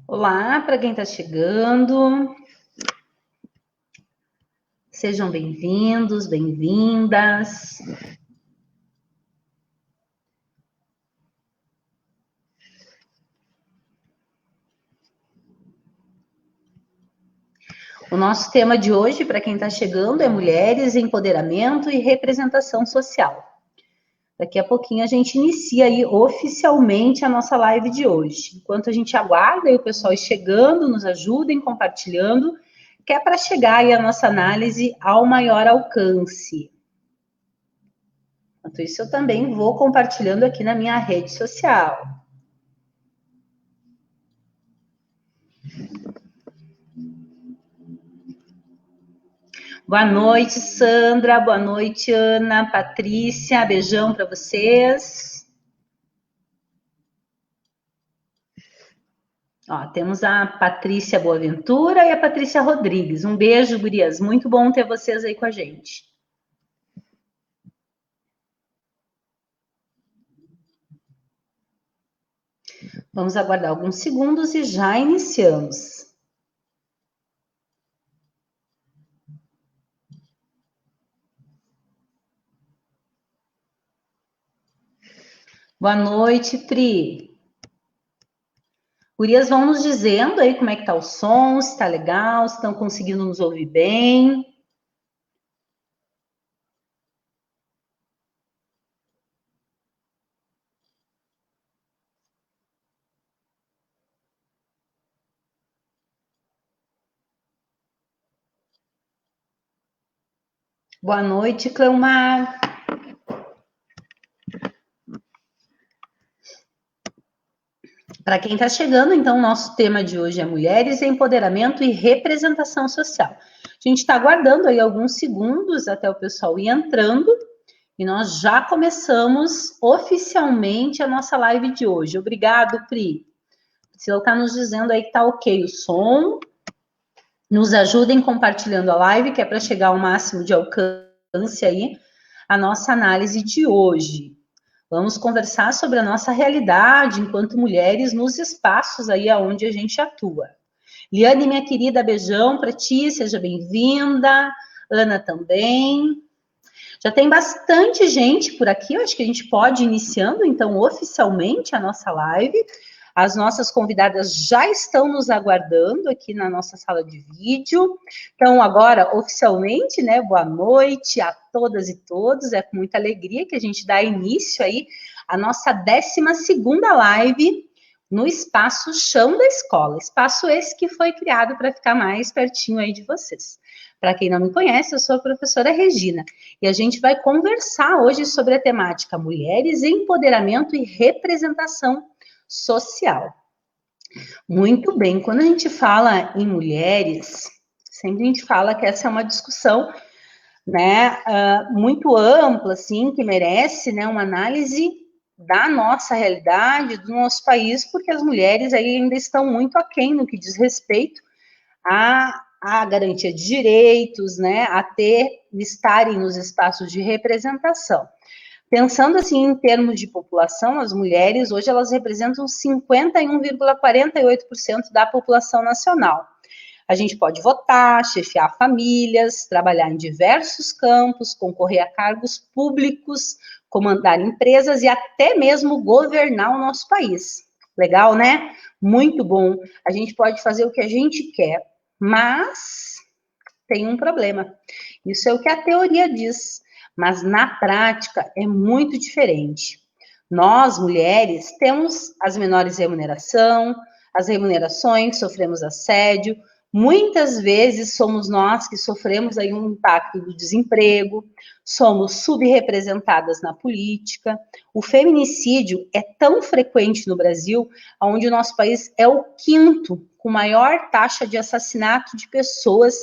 Olá, para quem está chegando, sejam bem-vindos, bem-vindas. O nosso tema de hoje, para quem está chegando, é mulheres, empoderamento e representação social. Daqui a pouquinho a gente inicia aí oficialmente a nossa live de hoje. Enquanto a gente aguarda aí o pessoal chegando, nos ajudem compartilhando, que é para chegar aí a nossa análise ao maior alcance. Enquanto isso, eu também vou compartilhando aqui na minha rede social. Boa noite, Sandra. Boa noite, Ana, Patrícia. Beijão para vocês. Ó, temos a Patrícia Boaventura e a Patrícia Rodrigues. Um beijo, gurias. Muito bom ter vocês aí com a gente. Vamos aguardar alguns segundos e já iniciamos. Boa noite, Pri. Gurias, vão nos dizendo aí como é que tá o som, se tá legal, se estão conseguindo nos ouvir bem. Boa noite, Cleomar. Para quem está chegando, então, o nosso tema de hoje é mulheres, empoderamento e representação social. A gente está aguardando aí alguns segundos até o pessoal ir entrando e nós já começamos oficialmente a nossa live de hoje. Obrigado, Pri. Priscila está nos dizendo aí que está ok o som. Nos ajudem compartilhando a live, que é para chegar ao máximo de alcance aí a nossa análise de hoje. Vamos conversar sobre a nossa realidade enquanto mulheres nos espaços aí aonde a gente atua. Liane, minha querida, beijão para ti, seja bem-vinda. Ana também. Já tem bastante gente por aqui, eu acho que a gente pode ir iniciando, então, oficialmente a nossa live. As nossas convidadas já estão nos aguardando aqui na nossa sala de vídeo. Então, agora, oficialmente, né, boa noite a todas e todos. É com muita alegria que a gente dá início aí à nossa 12ª live no espaço Chão da Escola. Espaço esse que foi criado para ficar mais pertinho aí de vocês. Para quem não me conhece, eu sou a professora Regina e a gente vai conversar hoje sobre a temática Mulheres, Empoderamento e Representação Social. Muito bem, quando a gente fala em mulheres, sempre a gente fala que essa é uma discussão, né, muito ampla, assim, que merece, né, uma análise da nossa realidade, do nosso país, porque as mulheres aí ainda estão muito aquém no que diz respeito a garantia de direitos, né, a estarem nos espaços de representação. Pensando assim em termos de população, as mulheres hoje elas representam 51,48% da população nacional. A gente pode votar, chefiar famílias, trabalhar em diversos campos, concorrer a cargos públicos, comandar empresas e até mesmo governar o nosso país. Legal, né? Muito bom. A gente pode fazer o que a gente quer, mas tem um problema. Isso é o que a teoria diz, mas na prática é muito diferente. Nós, mulheres, temos as menores as remunerações, sofremos assédio, muitas vezes somos nós que sofremos aí um impacto do desemprego, somos subrepresentadas na política. O feminicídio é tão frequente no Brasil, onde o nosso país é o 5º com maior taxa de assassinato de pessoas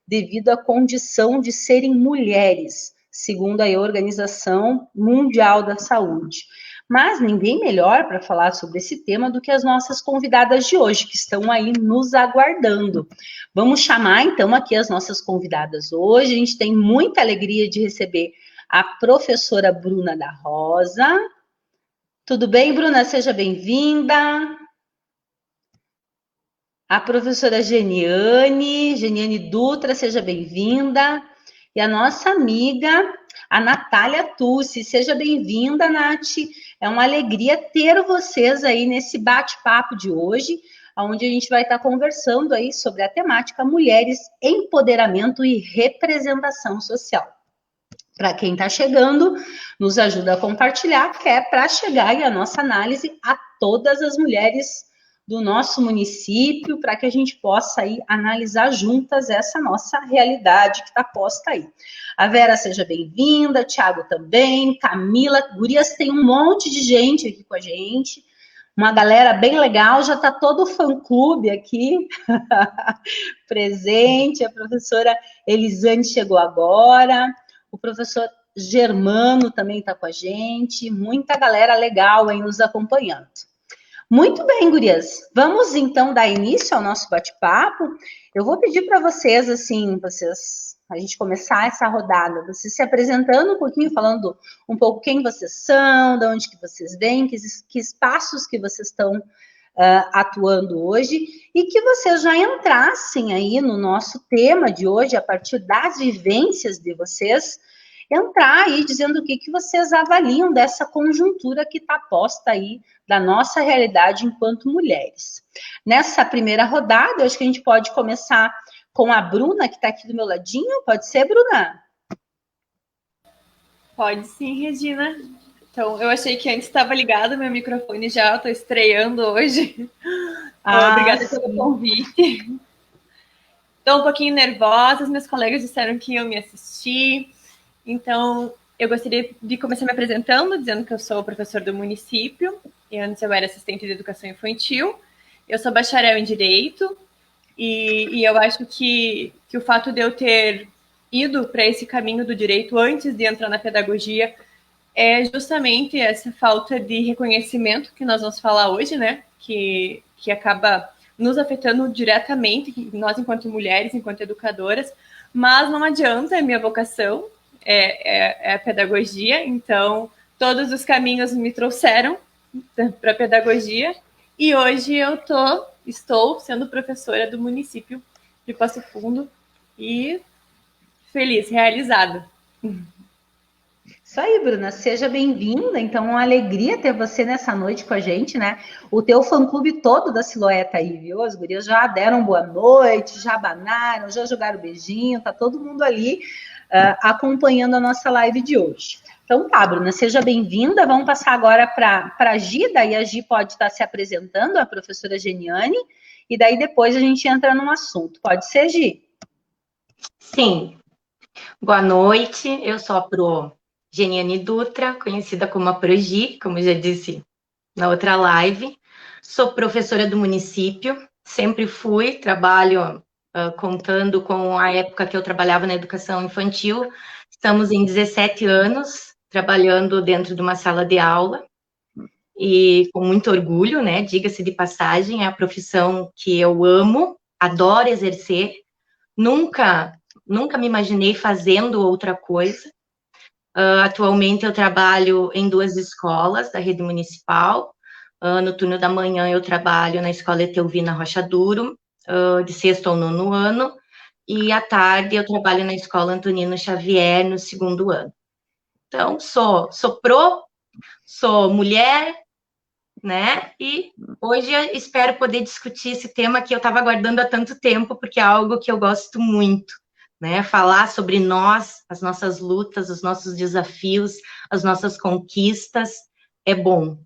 devido à condição de serem mulheres, segundo a Organização Mundial da Saúde. Mas ninguém melhor para falar sobre esse tema do que as nossas convidadas de hoje, que estão aí nos aguardando. Vamos chamar, então, aqui as nossas convidadas hoje. A gente tem muita alegria de receber a professora Bruna da Rosa. Tudo bem, Bruna? Seja bem-vinda. a professora Geniane Dutra, seja bem-vinda. E a nossa amiga, a Natália Tussi, seja bem-vinda, Nath. É uma alegria ter vocês aí nesse bate-papo de hoje, onde a gente vai estar conversando aí sobre a temática Mulheres, Empoderamento e Representação Social. Para quem está chegando, nos ajuda a compartilhar, que é para chegar aí a nossa análise a todas as mulheres do nosso município, para que a gente possa aí analisar juntas essa nossa realidade que está posta aí. A Vera, seja bem-vinda, Thiago também, Camila, gurias, tem um monte de gente aqui com a gente, uma galera bem legal, já está todo o fã-clube aqui presente, a professora Elisane chegou agora, o professor Germano também está com a gente, muita galera legal aí nos acompanhando. Muito bem, gurias. Vamos então dar início ao nosso bate-papo. Eu vou pedir para vocês, assim, a gente começar essa rodada, vocês se apresentando um pouquinho, falando um pouco quem vocês são, de onde que vocês vêm, que espaços que vocês estão atuando hoje, e que vocês já entrassem aí no nosso tema de hoje, a partir das vivências de vocês, entrar aí dizendo o que vocês avaliam dessa conjuntura que está posta aí da nossa realidade enquanto mulheres. Nessa primeira rodada, eu acho que a gente pode começar com a Bruna, que está aqui do meu ladinho. Pode ser, Bruna? Pode sim, Regina. Então, eu achei que antes estava ligado meu microfone já, estou estreando hoje. Obrigada pelo convite. Estou um pouquinho nervosa, os meus colegas disseram que iam me assistir. Então, eu gostaria de começar me apresentando, dizendo que eu sou professor do município, e antes eu era assistente de educação infantil. Eu sou bacharel em Direito, e eu acho que o fato de eu ter ido para esse caminho do direito antes de entrar na pedagogia é justamente essa falta de reconhecimento que nós vamos falar hoje, né? Que acaba nos afetando diretamente, nós enquanto mulheres, enquanto educadoras, mas não adianta, é minha vocação, é a pedagogia, então todos os caminhos me trouxeram para a pedagogia, e hoje eu estou sendo professora do município de Passo Fundo e feliz, realizada. Isso aí, Bruna, seja bem-vinda. Então, uma alegria ter você nessa noite com a gente, né? O teu fã-clube todo da Silhoeta aí, viu? As gurias já deram boa noite, já abanaram, já jogaram beijinho, tá todo mundo ali acompanhando a nossa live de hoje. Então tá, Bruna, seja bem-vinda. Vamos passar agora para a Gi, daí a Gi pode estar se apresentando, a professora Geniane, e daí depois a gente entra num assunto. Pode ser, Gi? Sim. Boa noite, eu sou a Pro Geniane Dutra, conhecida como a Progi, como já disse na outra live. Sou professora do município, sempre fui, trabalho contando com a época que eu trabalhava na educação infantil. Estamos em 17 anos trabalhando dentro de uma sala de aula e com muito orgulho, né? Diga-se de passagem, é a profissão que eu amo, adoro exercer. Nunca me imaginei fazendo outra coisa. Atualmente eu trabalho em 2 escolas da rede municipal. No turno da manhã eu trabalho na escola Etelvina Rocha Duro, de 6º ao 9º ano, e à tarde eu trabalho na escola Antonino Xavier, no 2º ano. Então, sou mulher, né? E hoje eu espero poder discutir esse tema que eu estava aguardando há tanto tempo, porque é algo que eu gosto muito, né? Falar sobre nós, as nossas lutas, os nossos desafios, as nossas conquistas, é bom.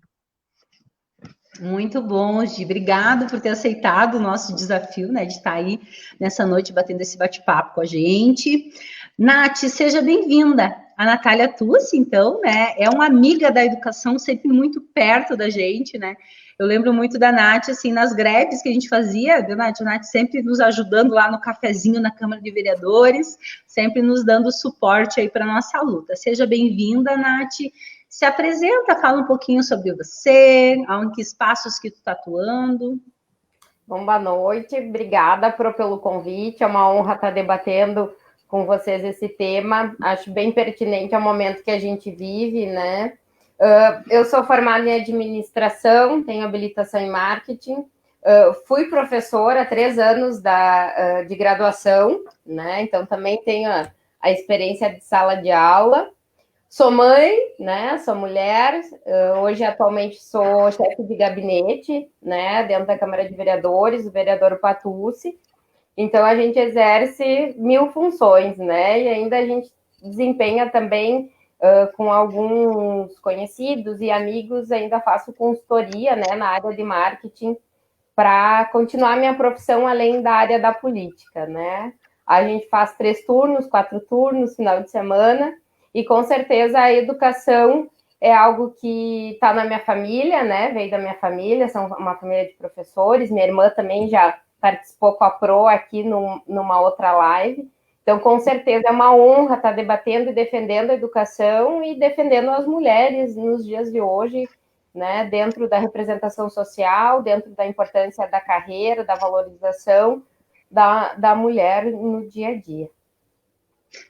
Muito bom, Gi. Obrigado por ter aceitado o nosso desafio, né, de estar aí nessa noite batendo esse bate-papo com a gente. Nath, seja bem-vinda. A Natália Tussi, então, né, é uma amiga da educação, sempre muito perto da gente, né? Eu lembro muito da Nath, assim, nas greves que a gente fazia, viu, Nath? A Nath sempre nos ajudando lá no cafezinho na Câmara de Vereadores, sempre nos dando suporte aí para a nossa luta. Seja bem-vinda, Nath. Se apresenta, fala um pouquinho sobre você, em que espaços que tu está atuando. Bom, boa noite, obrigada pelo convite, é uma honra estar debatendo com vocês esse tema, acho bem pertinente ao momento que a gente vive, né? Eu sou formada em administração, tenho habilitação em marketing, Fui professora há 3 anos de graduação, né? Então também tenho a experiência de sala de aula. Sou mãe, né? Sou mulher. Hoje, atualmente, sou chefe de gabinete, né? Dentro da Câmara de Vereadores, o vereador Patucci. Então, a gente exerce 1000 funções, né? E ainda a gente desempenha também com alguns conhecidos e amigos, ainda faço consultoria, né? Na área de marketing, para continuar minha profissão além da área da política, né? A gente faz 3 turnos, 4 turnos, final de semana, e com certeza a educação é algo que está na minha família, né? Veio da minha família, são uma família de professores, minha irmã também já participou com a Pro aqui numa outra live, então com certeza é uma honra estar debatendo e defendendo a educação e defendendo as mulheres nos dias de hoje, né, dentro da representação social, dentro da importância da carreira, da valorização da mulher no dia a dia.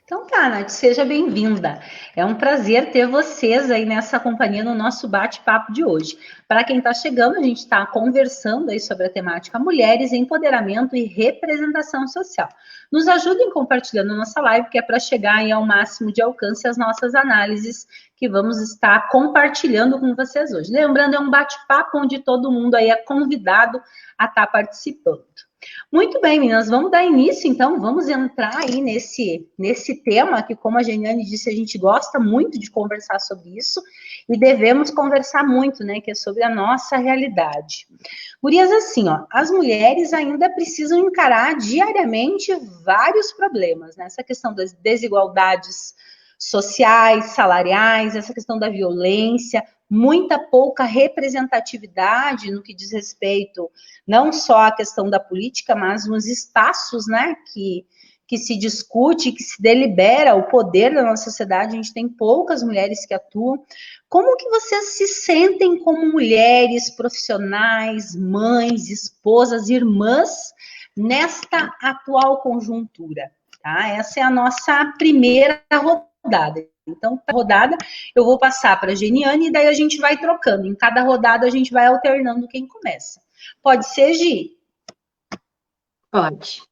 Então tá, Nath, seja bem-vinda. É um prazer ter vocês aí nessa companhia no nosso bate-papo de hoje. Para quem está chegando, a gente está conversando aí sobre a temática mulheres, empoderamento e representação social. Nos ajudem compartilhando nossa live, que é para chegar aí ao máximo de alcance as nossas análises que vamos estar compartilhando com vocês hoje. Lembrando, é um bate-papo onde todo mundo aí é convidado a estar participando. Muito bem, meninas, vamos dar início, então, vamos entrar aí nesse tema que, como a Geniane disse, a gente gosta muito de conversar sobre isso e devemos conversar muito, né, que é sobre a nossa realidade. Gurias, assim, ó, as mulheres ainda precisam encarar diariamente vários problemas, né, essa questão das desigualdades sociais, salariais, essa questão da violência, muita pouca representatividade no que diz respeito não só à questão da política, mas nos espaços, né, que se discute, que se delibera o poder da nossa sociedade, a gente tem poucas mulheres que atuam. Como que vocês se sentem como mulheres, profissionais, mães, esposas, irmãs, nesta atual conjuntura? Tá? Essa é a nossa primeira rodada. Então, para a rodada, eu vou passar para a Geniane e daí a gente vai trocando. Em cada rodada, a gente vai alternando quem começa. Pode ser, Gi? Pode.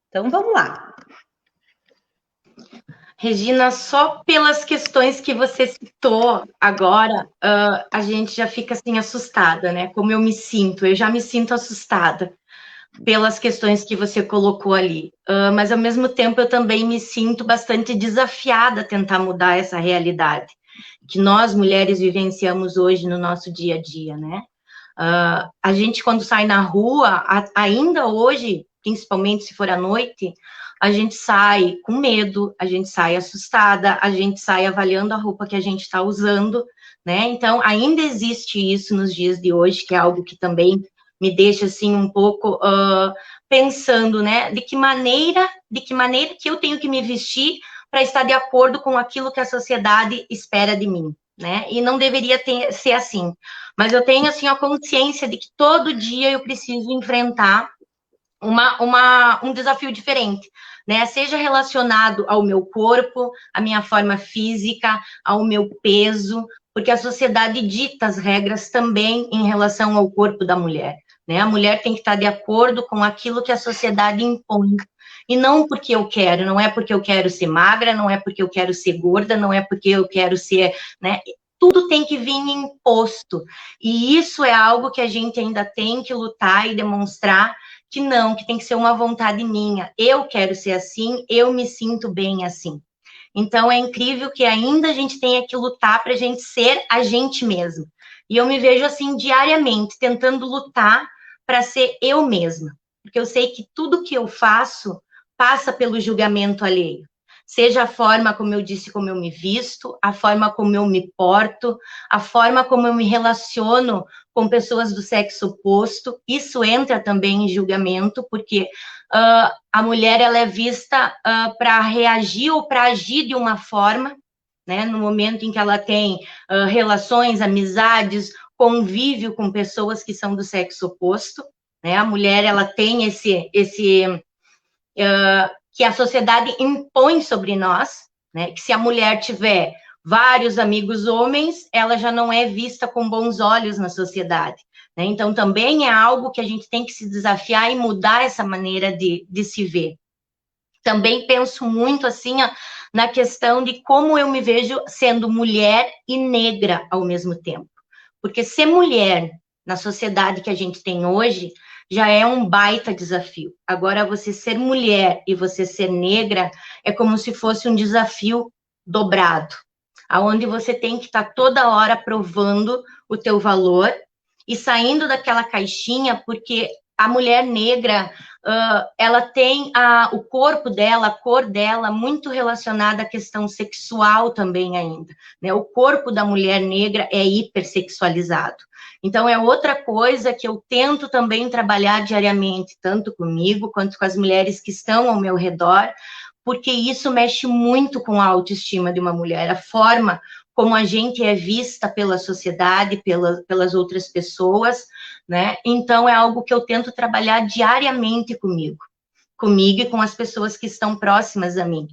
Então, vamos lá. Regina, só pelas questões que você citou agora, a gente já fica assim assustada, né? Como eu me sinto, eu já me sinto assustada pelas questões que você colocou ali. Mas, ao mesmo tempo, eu também me sinto bastante desafiada a tentar mudar essa realidade que nós, mulheres, vivenciamos hoje no nosso dia a dia, né? A gente, quando sai na rua, ainda hoje, principalmente se for à noite, a gente sai com medo, a gente sai assustada, a gente sai avaliando a roupa que a gente está usando, né? Então, ainda existe isso nos dias de hoje, que é algo que também me deixa, assim, um pouco pensando, né? De que maneira que eu tenho que me vestir para estar de acordo com aquilo que a sociedade espera de mim, né? E não deveria ser assim. Mas eu tenho, assim, a consciência de que todo dia eu preciso enfrentar um desafio diferente, né? Seja relacionado ao meu corpo, à minha forma física, ao meu peso, porque a sociedade dita as regras também em relação ao corpo da mulher, né? A mulher tem que estar de acordo com aquilo que a sociedade impõe. E não porque eu quero, não é porque eu quero ser magra, não é porque eu quero ser gorda, não é porque eu quero ser, né? Tudo tem que vir imposto. E isso é algo que a gente ainda tem que lutar e demonstrar que não, que tem que ser uma vontade minha. Eu quero ser assim, eu me sinto bem assim. Então, é incrível que ainda a gente tenha que lutar para a gente ser a gente mesma. E eu me vejo assim diariamente, tentando lutar para ser eu mesma. Porque eu sei que tudo que eu faço passa pelo julgamento alheio. Seja a forma como eu disse, como eu me visto, a forma como eu me porto, a forma como eu me relaciono com pessoas do sexo oposto, isso entra também em julgamento, porque a mulher ela é vista para reagir ou para agir de uma forma, né, no momento em que ela tem relações, amizades, convívio com pessoas que são do sexo oposto, né, a mulher ela tem que a sociedade impõe sobre nós, né, que se a mulher tiver vários amigos homens, ela já não é vista com bons olhos na sociedade, né? Então, também é algo que a gente tem que se desafiar e mudar essa maneira de se ver. Também penso muito, assim, ó, na questão de como eu me vejo sendo mulher e negra ao mesmo tempo. Porque ser mulher na sociedade que a gente tem hoje já é um baita desafio. Agora, você ser mulher e você ser negra é como se fosse um desafio dobrado, aonde você tem que estar toda hora provando o teu valor e saindo daquela caixinha, porque a mulher negra, ela tem o corpo dela, a cor dela, muito relacionada à questão sexual também ainda, né? O corpo da mulher negra é hipersexualizado. Então, é outra coisa que eu tento também trabalhar diariamente, tanto comigo quanto com as mulheres que estão ao meu redor, porque isso mexe muito com a autoestima de uma mulher, a forma como a gente é vista pela sociedade, pelas outras pessoas, né? Então, é algo que eu tento trabalhar diariamente comigo e com as pessoas que estão próximas a mim.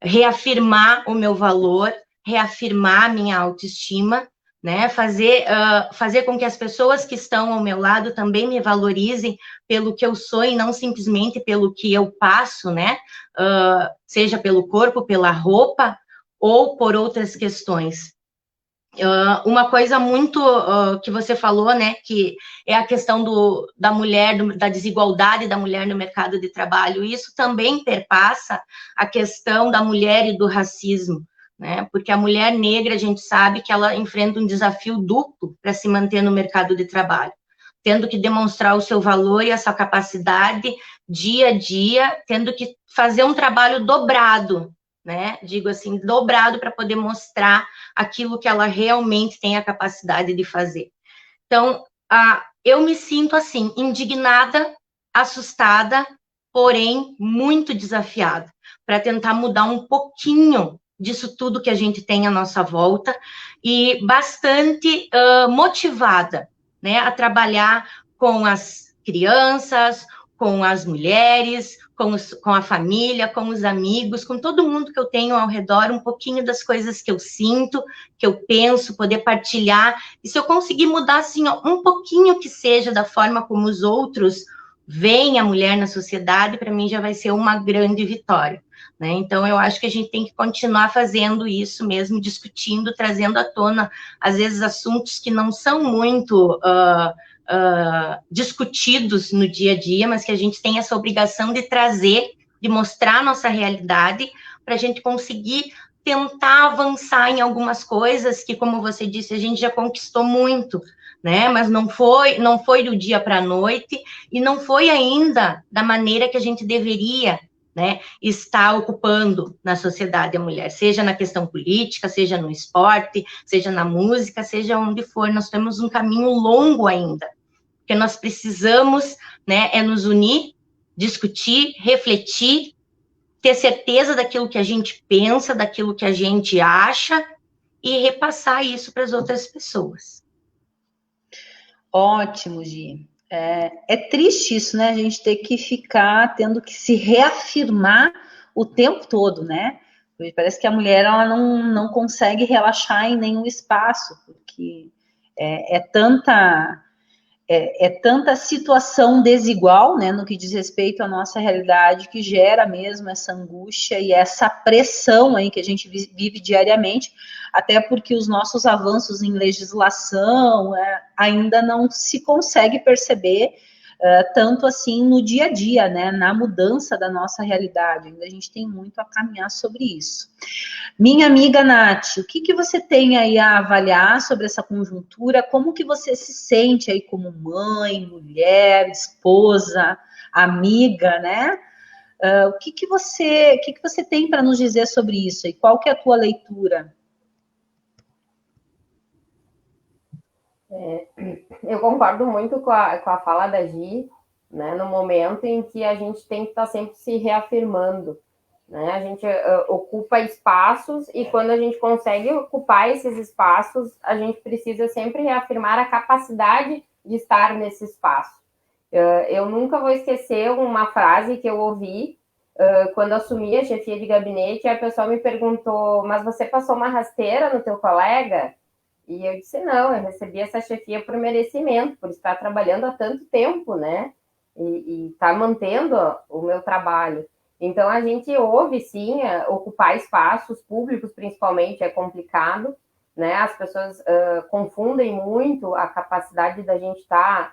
Reafirmar o meu valor, reafirmar a minha autoestima, né? Fazer com que as pessoas que estão ao meu lado também me valorizem pelo que eu sou e não simplesmente pelo que eu passo, né? Seja pelo corpo, pela roupa, ou por outras questões. Uma coisa muito que você falou, né, que é a questão da mulher, da desigualdade da mulher no mercado de trabalho. Isso também perpassa a questão da mulher e do racismo, né, porque a mulher negra, a gente sabe que ela enfrenta um desafio duplo para se manter no mercado de trabalho, tendo que demonstrar o seu valor e a sua capacidade dia a dia, tendo que fazer um trabalho dobrado, né? Digo assim, dobrado para poder mostrar aquilo que ela realmente tem a capacidade de fazer. Então, eu me sinto assim, indignada, assustada, porém muito desafiada, para tentar mudar um pouquinho disso tudo que a gente tem à nossa volta e bastante motivada, né, a com as crianças, com as mulheres, com a família, com os amigos, com todo mundo que eu tenho ao redor, um pouquinho das coisas que eu sinto, que eu penso, poder partilhar. E se eu conseguir mudar, assim, ó, um pouquinho que seja da forma como os outros veem a mulher na sociedade, para mim já vai ser uma grande vitória, né? Então, eu acho que a gente tem que continuar fazendo isso mesmo, discutindo, trazendo à tona, às vezes, assuntos que não são muito discutidos no dia a dia, mas que a gente tem essa obrigação de trazer, de mostrar a nossa realidade, para a gente conseguir tentar avançar em algumas coisas que, como você disse, a gente já conquistou muito, né? Mas não foi do dia para a noite e não foi ainda da maneira que a gente deveria, né, estar ocupando na sociedade a mulher, seja na questão política, seja no esporte, seja na música, seja onde for. Nós temos um caminho longo ainda, porque nós precisamos, né, nos unir, discutir, refletir, ter certeza daquilo que a gente pensa, daquilo que a gente acha e repassar isso para as outras pessoas. Ótimo, Gi. É triste isso, né? A gente ter que ficar tendo que se reafirmar o tempo todo, né? Porque parece que a mulher ela não consegue relaxar em nenhum espaço, porque é tanta situação desigual, né, no que diz respeito à nossa realidade, que gera mesmo essa angústia e essa pressão aí que a gente vive diariamente, até porque os nossos avanços em legislação ainda não se consegue perceber tanto assim no dia a dia, né, na mudança da nossa realidade. Ainda a gente tem muito a caminhar sobre isso. Minha amiga Nath, o que você tem aí a avaliar sobre essa conjuntura? Como que você se sente aí como mãe, mulher, esposa, amiga, né? O que você tem para nos dizer sobre isso? E qual que é a tua leitura? Eu concordo muito com a fala da Gi, né? No momento em que a gente tem que estar sempre se reafirmando, né? A gente ocupa espaços e quando a gente consegue ocupar esses espaços, a gente precisa sempre reafirmar a capacidade de estar nesse espaço. Eu nunca vou esquecer uma frase que eu ouvi quando assumi a chefia de gabinete, a pessoa me perguntou, mas você passou uma rasteira no teu colega? E eu disse, não, eu recebi essa chefia por merecimento, por estar trabalhando há tanto tempo, né? E estar mantendo o meu trabalho. Então, a gente ouve, sim, ocupar espaços públicos, principalmente, é complicado, né? As pessoas confundem muito a capacidade da gente estar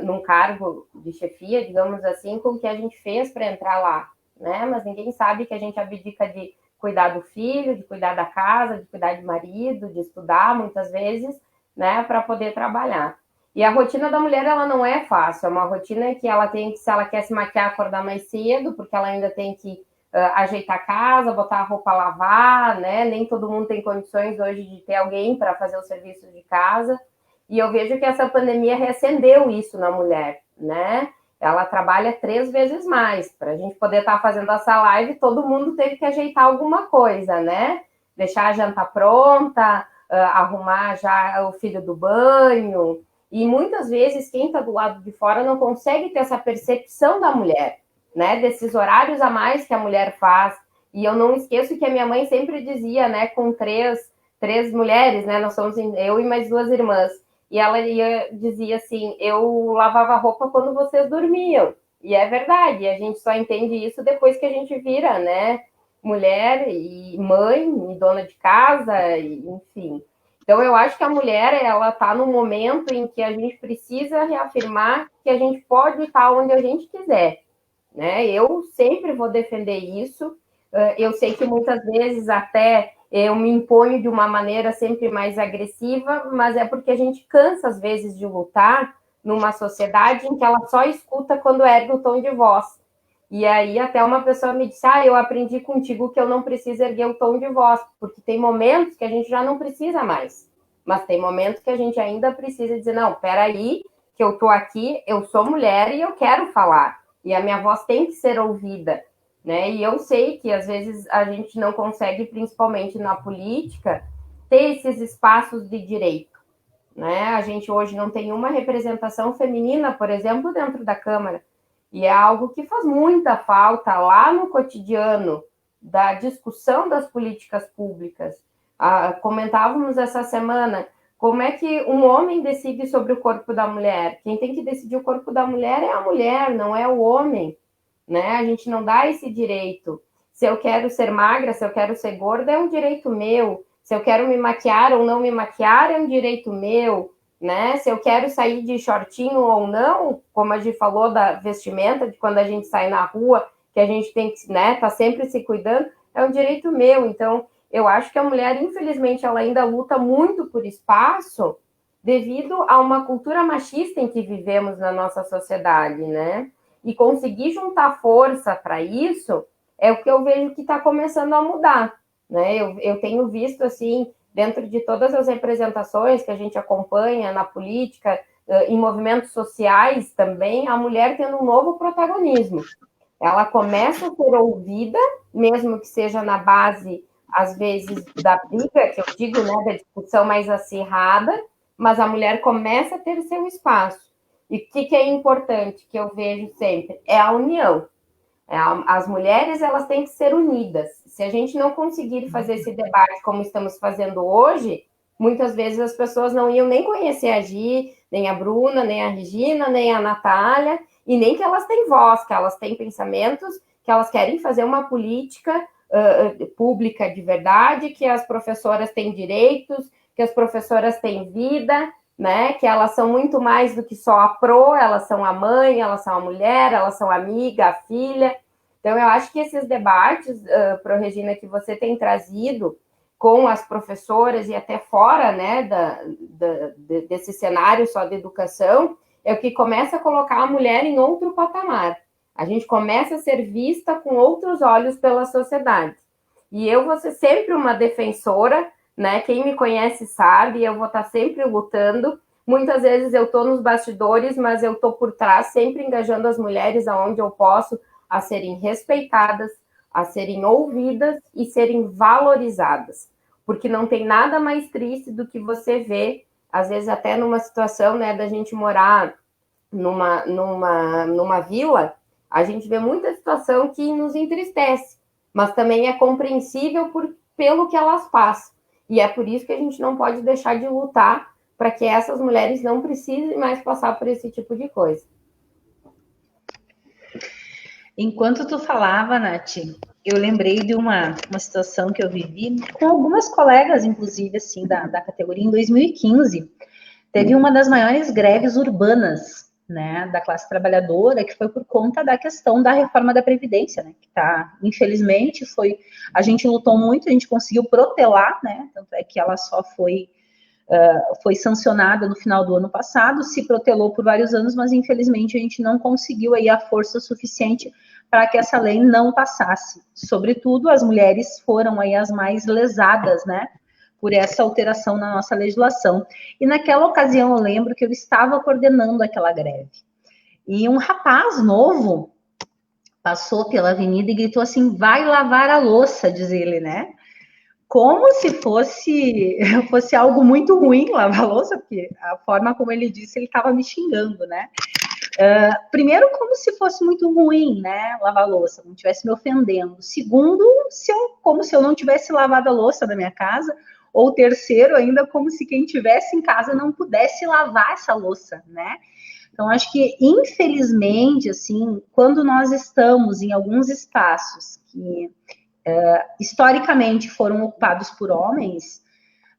num cargo de chefia, digamos assim, com o que a gente fez para entrar lá, né? Mas ninguém sabe que a gente abdica de cuidar do filho, de cuidar da casa, de cuidar de marido, de estudar, muitas vezes, né, para poder trabalhar. E a rotina da mulher, ela não é fácil, é uma rotina que ela tem que, se ela quer se maquiar, acordar mais cedo, porque ela ainda tem que ajeitar a casa, botar a roupa a lavar, né? Nem todo mundo tem condições hoje de ter alguém para fazer os serviços de casa. E eu vejo que essa pandemia reacendeu isso na mulher, né? Ela trabalha 3 vezes mais. Para a gente poder estar fazendo essa live, todo mundo teve que ajeitar alguma coisa, né? Deixar a janta pronta, arrumar já o filho do banho. E muitas vezes quem está do lado de fora não consegue ter essa percepção da mulher, né? Desses horários a mais que a mulher faz. E eu não esqueço que a minha mãe sempre dizia, né? Com três mulheres, né? Nós somos eu e mais 2 irmãs. E ela dizia assim, eu lavava roupa quando vocês dormiam. E é verdade, a gente só entende isso depois que a gente vira, né? Mulher e mãe, e dona de casa, enfim. Então, eu acho que a mulher, ela está no momento em que a gente precisa reafirmar que a gente pode estar onde a gente quiser, né? Eu sempre vou defender isso. Eu sei que muitas vezes até eu me imponho de uma maneira sempre mais agressiva, mas é porque a gente cansa, às vezes, de lutar numa sociedade em que ela só escuta quando ergue o tom de voz. E aí até uma pessoa me disse, eu aprendi contigo que eu não preciso erguer o tom de voz, porque tem momentos que a gente já não precisa mais, mas tem momentos que a gente ainda precisa dizer, não, peraí, que eu tô aqui, eu sou mulher e eu quero falar, e a minha voz tem que ser ouvida, né? E eu sei que às vezes a gente não consegue, principalmente na política, ter esses espaços de direito, né? A gente hoje não tem uma representação feminina, por exemplo, dentro da Câmara, e é algo que faz muita falta lá no cotidiano da discussão das políticas públicas. Comentávamos essa semana como é que um homem decide sobre o corpo da mulher. Quem tem que decidir o corpo da mulher é a mulher, não é o homem, né? A gente não dá esse direito. Se eu quero ser magra, se eu quero ser gorda, é um direito meu. Se eu quero me maquiar ou não me maquiar, é um direito meu, né? Se eu quero sair de shortinho ou não, como a gente falou da vestimenta, de quando a gente sai na rua, que a gente tem que, né, tá sempre se cuidando, é um direito meu. Então, eu acho que a mulher, infelizmente, ela ainda luta muito por espaço devido a uma cultura machista em que vivemos na nossa sociedade, né? E conseguir juntar força para isso é o que eu vejo que está começando a mudar, né? Eu tenho visto, assim, dentro de todas as representações que a gente acompanha na política, em movimentos sociais também, a mulher tendo um novo protagonismo. Ela começa a ser ouvida, mesmo que seja na base, às vezes, da briga, que eu digo, né, da discussão mais acirrada, mas a mulher começa a ter seu espaço. E o que é importante, que eu vejo sempre, é a união. As mulheres, elas têm que ser unidas. Se a gente não conseguir fazer esse debate como estamos fazendo hoje, muitas vezes as pessoas não iam nem conhecer a Gi, nem a Bruna, nem a Regina, nem a Natália, e nem que elas têm voz, que elas têm pensamentos, que elas querem fazer uma política pública de verdade, que as professoras têm direitos, que as professoras têm vida, né? Que elas são muito mais do que só a pro, elas são a mãe, elas são a mulher, elas são a amiga, a filha. Então, eu acho que esses debates, Pro Regina, que você tem trazido com as professoras e até fora, né, desse cenário só de educação, é o que começa a colocar a mulher em outro patamar. A gente começa a ser vista com outros olhos pela sociedade. E eu vou ser sempre uma defensora, né? Quem me conhece sabe, eu vou estar sempre lutando. Muitas vezes eu estou nos bastidores, mas eu estou por trás, sempre engajando as mulheres aonde eu posso, a serem respeitadas, a serem ouvidas e serem valorizadas. Porque não tem nada mais triste do que você ver, às vezes até numa situação, né, da gente morar numa vila, a gente vê muita situação que nos entristece, mas também é compreensível pelo que elas passam. E é por isso que a gente não pode deixar de lutar para que essas mulheres não precisem mais passar por esse tipo de coisa. Enquanto tu falava, Nath, eu lembrei de uma situação que eu vivi com algumas colegas, inclusive, assim, da categoria. Em 2015, teve uma das maiores greves urbanas, né, da classe trabalhadora, que foi por conta da questão da reforma da Previdência, né, que tá, infelizmente, a gente lutou muito, a gente conseguiu protelar, né, tanto é que ela só foi sancionada no final do ano passado, se protelou por vários anos, mas infelizmente a gente não conseguiu aí a força suficiente para que essa lei não passasse. Sobretudo, as mulheres foram aí as mais lesadas, né, por essa alteração na nossa legislação. E naquela ocasião eu lembro que eu estava coordenando aquela greve. E um rapaz novo passou pela avenida e gritou assim: vai lavar a louça, diz ele, né? Como se fosse algo muito ruim lavar a louça, porque a forma como ele disse, ele estava me xingando, né? Primeiro, como se fosse muito ruim, né, lavar a louça, não estivesse me ofendendo. Segundo, como se eu não tivesse lavado a louça da minha casa. Ou terceiro, ainda como se quem estivesse em casa não pudesse lavar essa louça, né? Então, acho que, infelizmente, assim, quando nós estamos em alguns espaços que historicamente foram ocupados por homens,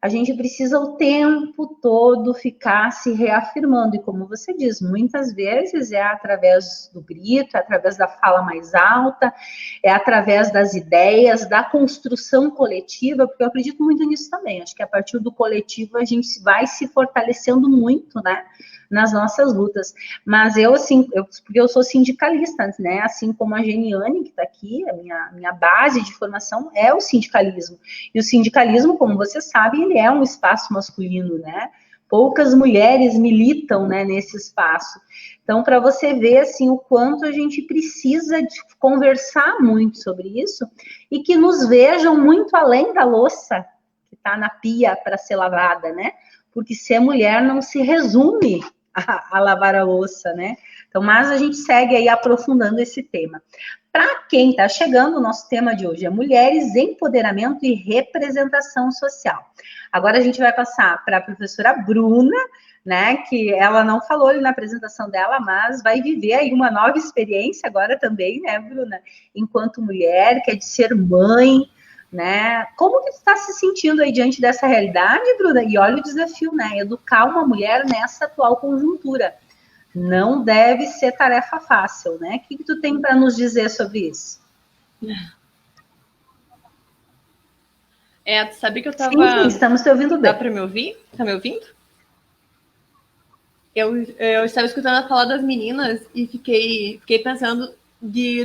a gente precisa o tempo todo ficar se reafirmando. E como você diz, muitas vezes é através do grito, é através da fala mais alta, é através das ideias, da construção coletiva, porque eu acredito muito nisso também. Acho que a partir do coletivo a gente vai se fortalecendo muito, né, nas nossas lutas. Mas eu, assim, porque eu sou sindicalista, né, assim como a Geniane, que está aqui, a minha base de formação é o sindicalismo. E o sindicalismo, como você sabe, ele é um espaço masculino, né? Poucas mulheres militam, né, nesse espaço. Então, para você ver, assim, o quanto a gente precisa de conversar muito sobre isso e que nos vejam muito além da louça que está na pia para ser lavada, né? Porque ser mulher não se resume a lavar a louça, né? Então, mas a gente segue aí aprofundando esse tema. Para quem está chegando, o nosso tema de hoje é mulheres, empoderamento e representação social. Agora a gente vai passar para a professora Bruna, né, que ela não falou ali na apresentação dela, mas vai viver aí uma nova experiência agora também, né, Bruna? Enquanto mulher, que é de ser mãe, né? Como que tu está se sentindo aí diante dessa realidade, Bruna? E olha o desafio, né? Educar uma mulher nessa atual conjuntura. Não deve ser tarefa fácil, né? O que tu tem para nos dizer sobre isso? Tu sabe que eu estava... Sim, estamos te ouvindo bem. Dá para me ouvir? Tá me ouvindo? Eu estava escutando a fala das meninas e fiquei pensando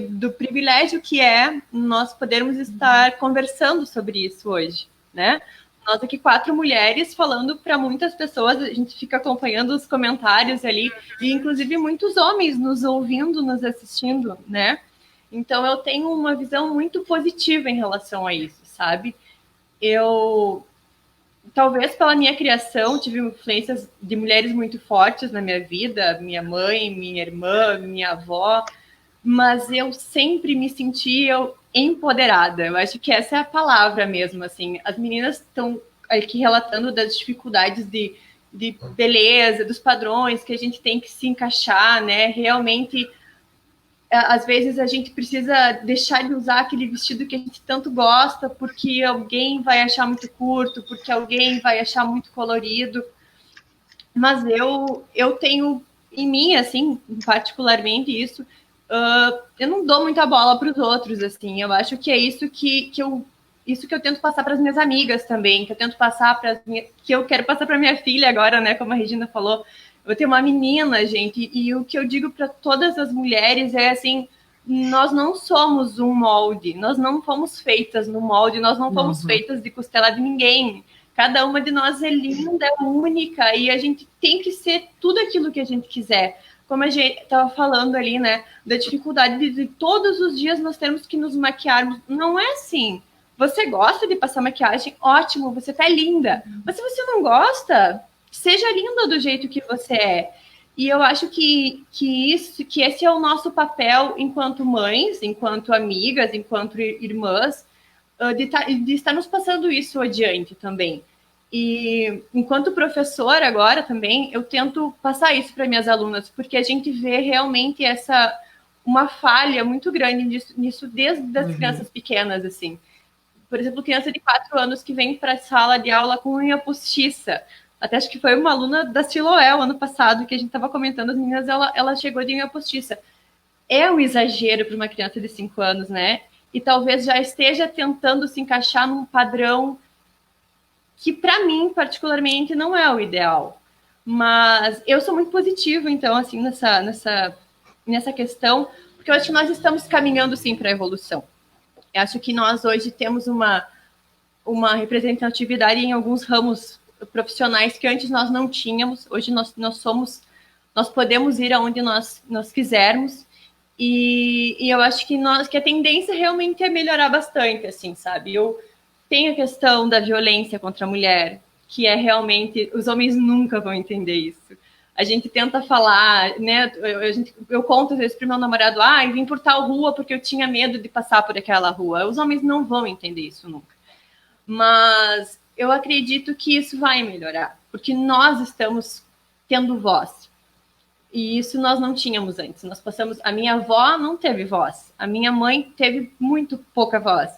do privilégio que é nós podermos estar conversando sobre isso hoje, né? Nós aqui 4 mulheres falando para muitas pessoas, a gente fica acompanhando os comentários ali, e inclusive muitos homens nos ouvindo, nos assistindo, né? Então eu tenho uma visão muito positiva em relação a isso, sabe? Talvez pela minha criação, tive influências de mulheres muito fortes na minha vida, minha mãe, minha irmã, minha avó, mas eu sempre me senti empoderada. Eu acho que essa é a palavra mesmo, assim. As meninas estão aqui relatando das dificuldades de beleza, dos padrões que a gente tem que se encaixar, né? Realmente, às vezes a gente precisa deixar de usar aquele vestido que a gente tanto gosta porque alguém vai achar muito curto, porque alguém vai achar muito colorido. Mas eu tenho em mim, assim, particularmente isso, eu não dou muita bola para os outros, assim. Eu acho que é isso que eu tento passar para as minhas amigas também, que eu tento passar que eu quero passar para minha filha agora, né? Como a Regina falou, eu tenho uma menina, gente, e o que eu digo para todas as mulheres é assim: nós não somos um molde, nós não fomos feitas no molde, nós não fomos feitas de costela de ninguém. Cada uma de nós é linda, é única, e a gente tem que ser tudo aquilo que a gente quiser. Como a gente estava falando ali, né, da dificuldade de todos os dias nós temos que nos maquiarmos. Não é assim. Você gosta de passar maquiagem? Ótimo, você tá linda. Mas se você não gosta, seja linda do jeito que você é. E eu acho que esse é o nosso papel enquanto mães, enquanto amigas, enquanto irmãs, de estar nos passando isso adiante também. E enquanto professora agora também, eu tento passar isso para minhas alunas, porque a gente vê realmente uma falha muito grande nisso desde as crianças pequenas, assim. Por exemplo, criança de 4 anos que vem para a sala de aula com unha postiça. Até acho que foi uma aluna da Siloel ano passado que a gente estava comentando, as meninas, ela chegou de unha postiça. É um exagero para uma criança de 5 anos, né? E talvez já esteja tentando se encaixar num padrão que, para mim, particularmente, não é o ideal. Mas eu sou muito positiva, então, assim, nessa questão, porque eu acho que nós estamos caminhando, sim, para a evolução. Eu acho que nós hoje temos uma representatividade em alguns ramos profissionais que antes nós não tínhamos. Hoje nós podemos ir aonde nós quisermos. E eu acho que a tendência realmente é melhorar bastante, assim, sabe? Eu tenho a questão da violência contra a mulher, que é realmente... Os homens nunca vão entender isso. A gente tenta falar, né? Eu conto às vezes para o meu namorado, eu vim por tal rua porque eu tinha medo de passar por aquela rua. Os homens não vão entender isso nunca. Mas eu acredito que isso vai melhorar, porque nós estamos tendo voz. E isso nós não tínhamos antes. A minha avó não teve voz. A minha mãe teve muito pouca voz.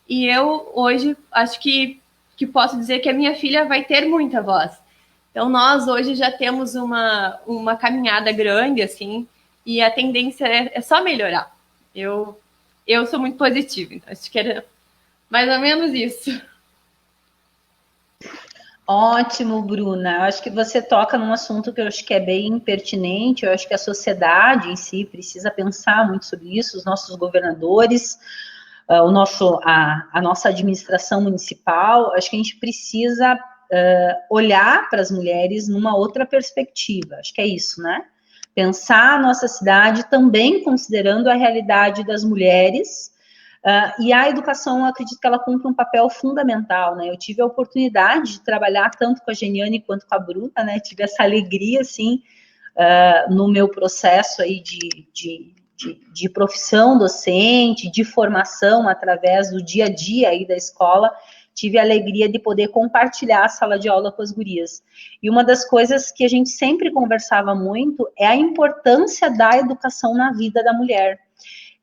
E eu, hoje, acho que posso dizer que a minha filha vai ter muita voz. Então, nós hoje já temos uma caminhada grande, assim, e a tendência é só melhorar. Eu sou muito positiva, então acho que era mais ou menos isso. Ótimo, Bruna. Eu acho que você toca num assunto que eu acho que é bem pertinente. Eu acho que a sociedade em si precisa pensar muito sobre isso, os nossos governadores, a nossa administração municipal. Acho que a gente precisa olhar para as mulheres numa outra perspectiva. Acho que é isso, né? Pensar a nossa cidade também considerando a realidade das mulheres. E a educação, eu acredito que ela cumpre um papel fundamental, né? Eu tive a oportunidade de trabalhar tanto com a Geniane quanto com a Bruna, né? Tive essa alegria, assim, no meu processo aí de profissão docente, de formação através do dia a dia aí da escola. Tive a alegria de poder compartilhar a sala de aula com as gurias. E uma das coisas que a gente sempre conversava muito é a importância da educação na vida da mulher.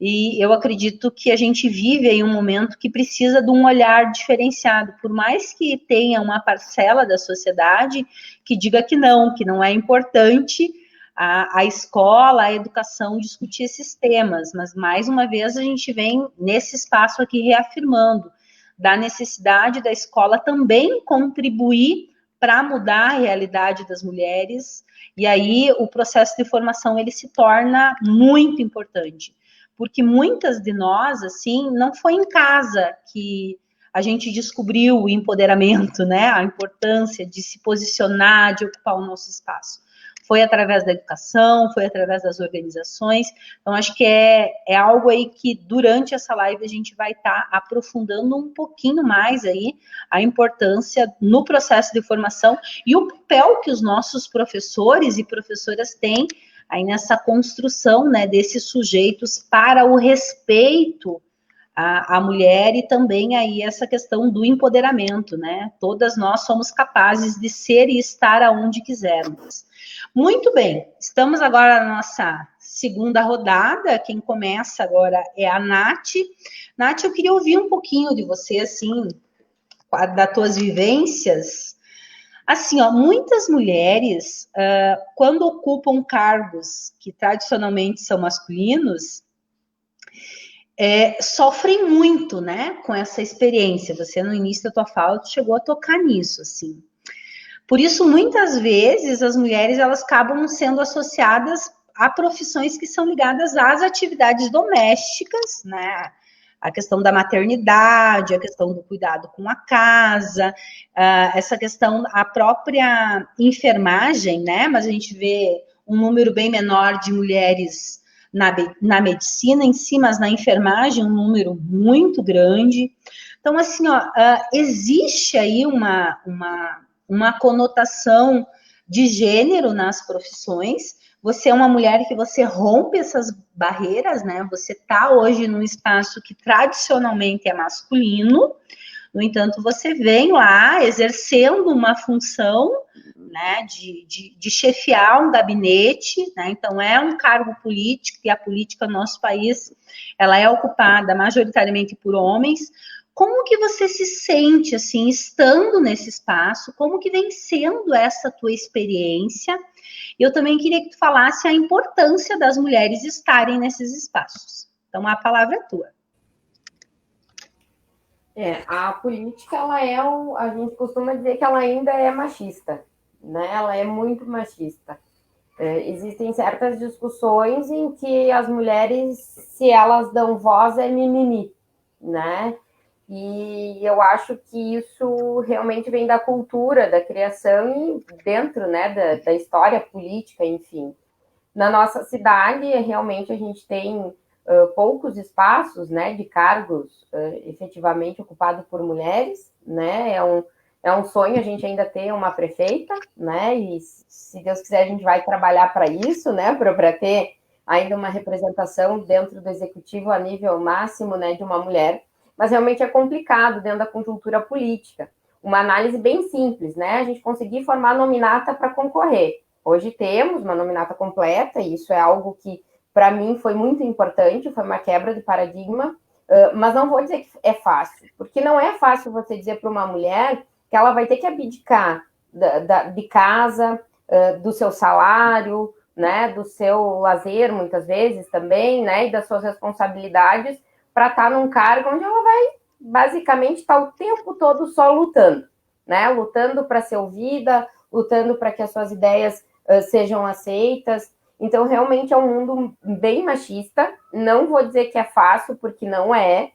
E eu acredito que a gente vive em um momento que precisa de um olhar diferenciado, por mais que tenha uma parcela da sociedade que diga que não é importante a escola, a educação discutir esses temas, mas mais uma vez a gente vem nesse espaço aqui reafirmando da necessidade da escola também contribuir para mudar a realidade das mulheres, e aí o processo de formação ele se torna muito importante. Porque muitas de nós, assim, não foi em casa que a gente descobriu o empoderamento, né? A importância de se posicionar, de ocupar o nosso espaço. Foi através da educação, foi através das organizações. Então, acho que é algo aí que, durante essa live, a gente vai estar aprofundando um pouquinho mais aí a importância no processo de formação e o papel que os nossos professores e professoras têm aí nessa construção, né, desses sujeitos para o respeito à mulher e também aí essa questão do empoderamento, né? Todas nós somos capazes de ser e estar aonde quisermos. Muito bem, estamos agora na nossa segunda rodada. Quem começa agora é a Nath. Nath, eu queria ouvir um pouquinho de você, assim, das tuas vivências. Assim, muitas mulheres, quando ocupam cargos que tradicionalmente são masculinos, sofrem muito, né, com essa experiência. Você, no início da tua fala, chegou a tocar nisso, assim. Por isso, muitas vezes, as mulheres, elas acabam sendo associadas a profissões que são ligadas às atividades domésticas, né, a questão da maternidade, a questão do cuidado com a casa, essa questão, a própria enfermagem, né? Mas a gente vê um número bem menor de mulheres na medicina em si, mas na enfermagem um número muito grande. Então, assim, existe aí uma conotação de gênero nas profissões, você é uma mulher que você rompe essas barreiras, né? Você está hoje num espaço que tradicionalmente é masculino, no entanto, você vem lá exercendo uma função, né, de chefiar um gabinete, né? Então é um cargo político, e a política no nosso país ela é ocupada majoritariamente por homens. Como que você se sente, assim, estando nesse espaço? Como que vem sendo essa tua experiência? Eu também queria que tu falasse a importância das mulheres estarem nesses espaços. Então, a palavra é tua. A política, a gente costuma dizer que ela ainda é machista, né? Ela é muito machista. Existem certas discussões em que as mulheres, se elas dão voz, é mimimi, né? E eu acho que isso realmente vem da cultura, da criação e dentro, né, da história política, enfim. Na nossa cidade, realmente a gente tem poucos espaços, né, de cargos efetivamente ocupados por mulheres, né? É um sonho a gente ainda ter uma prefeita, né? E se Deus quiser a gente vai trabalhar para isso, né? Para ter ainda uma representação dentro do executivo a nível máximo, né, de uma mulher. Mas realmente é complicado dentro da conjuntura política. Uma análise bem simples, né? A gente conseguir formar nominata para concorrer. Hoje temos uma nominata completa, e isso é algo que, para mim, foi muito importante, foi uma quebra de paradigma, mas não vou dizer que é fácil, porque não é fácil você dizer para uma mulher que ela vai ter que abdicar de casa, do seu salário, né, do seu lazer, muitas vezes também, né, e das suas responsabilidades, para estar num cargo onde ela vai, basicamente, estar o tempo todo só lutando, né, lutando para ser ouvida, lutando para que as suas ideias sejam aceitas. Então, realmente é um mundo bem machista. Não vou dizer que é fácil, porque não é.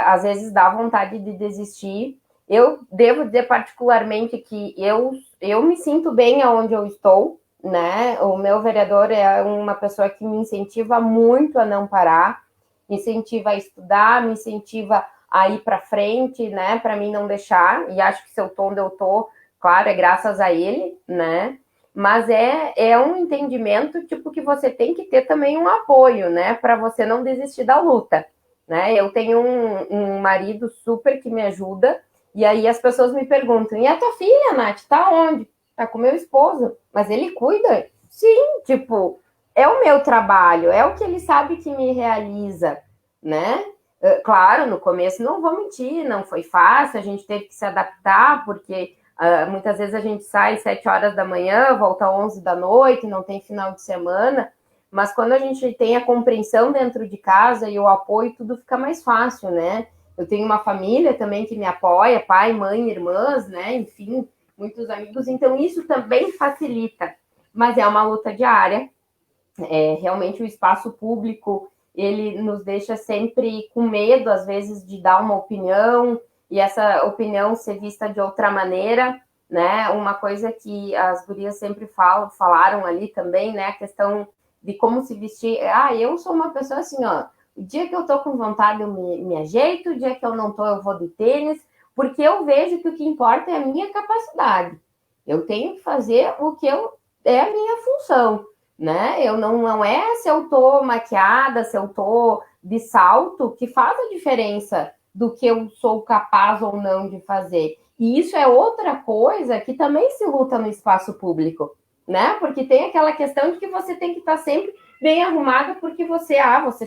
Às vezes dá vontade de desistir. Eu devo dizer particularmente que eu me sinto bem aonde eu estou, né? O meu vereador é uma pessoa que me incentiva muito a não parar, me incentiva a estudar, me incentiva a ir para frente, né? Para mim não deixar. E acho que se eu estou onde eu estou, claro, é graças a ele, né? Mas é um entendimento, tipo, que você tem que ter também um apoio, né? Para você não desistir da luta, né? Eu tenho um marido super que me ajuda, e aí as pessoas me perguntam, e a tua filha, Nath, tá onde? Tá com meu esposo. Mas ele cuida? Sim, tipo, é o meu trabalho, é o que ele sabe que me realiza, né? Claro, no começo, não vou mentir, não foi fácil, a gente teve que se adaptar, porque muitas vezes a gente sai 7 horas da manhã, volta 11 da noite, não tem final de semana, mas quando a gente tem a compreensão dentro de casa e o apoio, tudo fica mais fácil, né? Eu tenho uma família também que me apoia, pai, mãe, irmãs, né? Enfim, muitos amigos, então isso também facilita, mas é uma luta diária. Realmente o espaço público, ele nos deixa sempre com medo, às vezes, de dar uma opinião, e essa opinião ser vista de outra maneira, né? Uma coisa que as gurias sempre falaram ali também, né? A questão de como se vestir. Eu sou uma pessoa assim, ó, o dia que eu tô com vontade eu me ajeito, o dia que eu não tô eu vou de tênis, porque eu vejo que o que importa é a minha capacidade. Eu tenho que fazer o que é a minha função, né? Eu não é se eu tô maquiada, se eu tô de salto, que faz a diferença do que eu sou capaz ou não de fazer. E isso é outra coisa que também se luta no espaço público, né? Porque tem aquela questão de que você tem que estar sempre bem arrumada porque você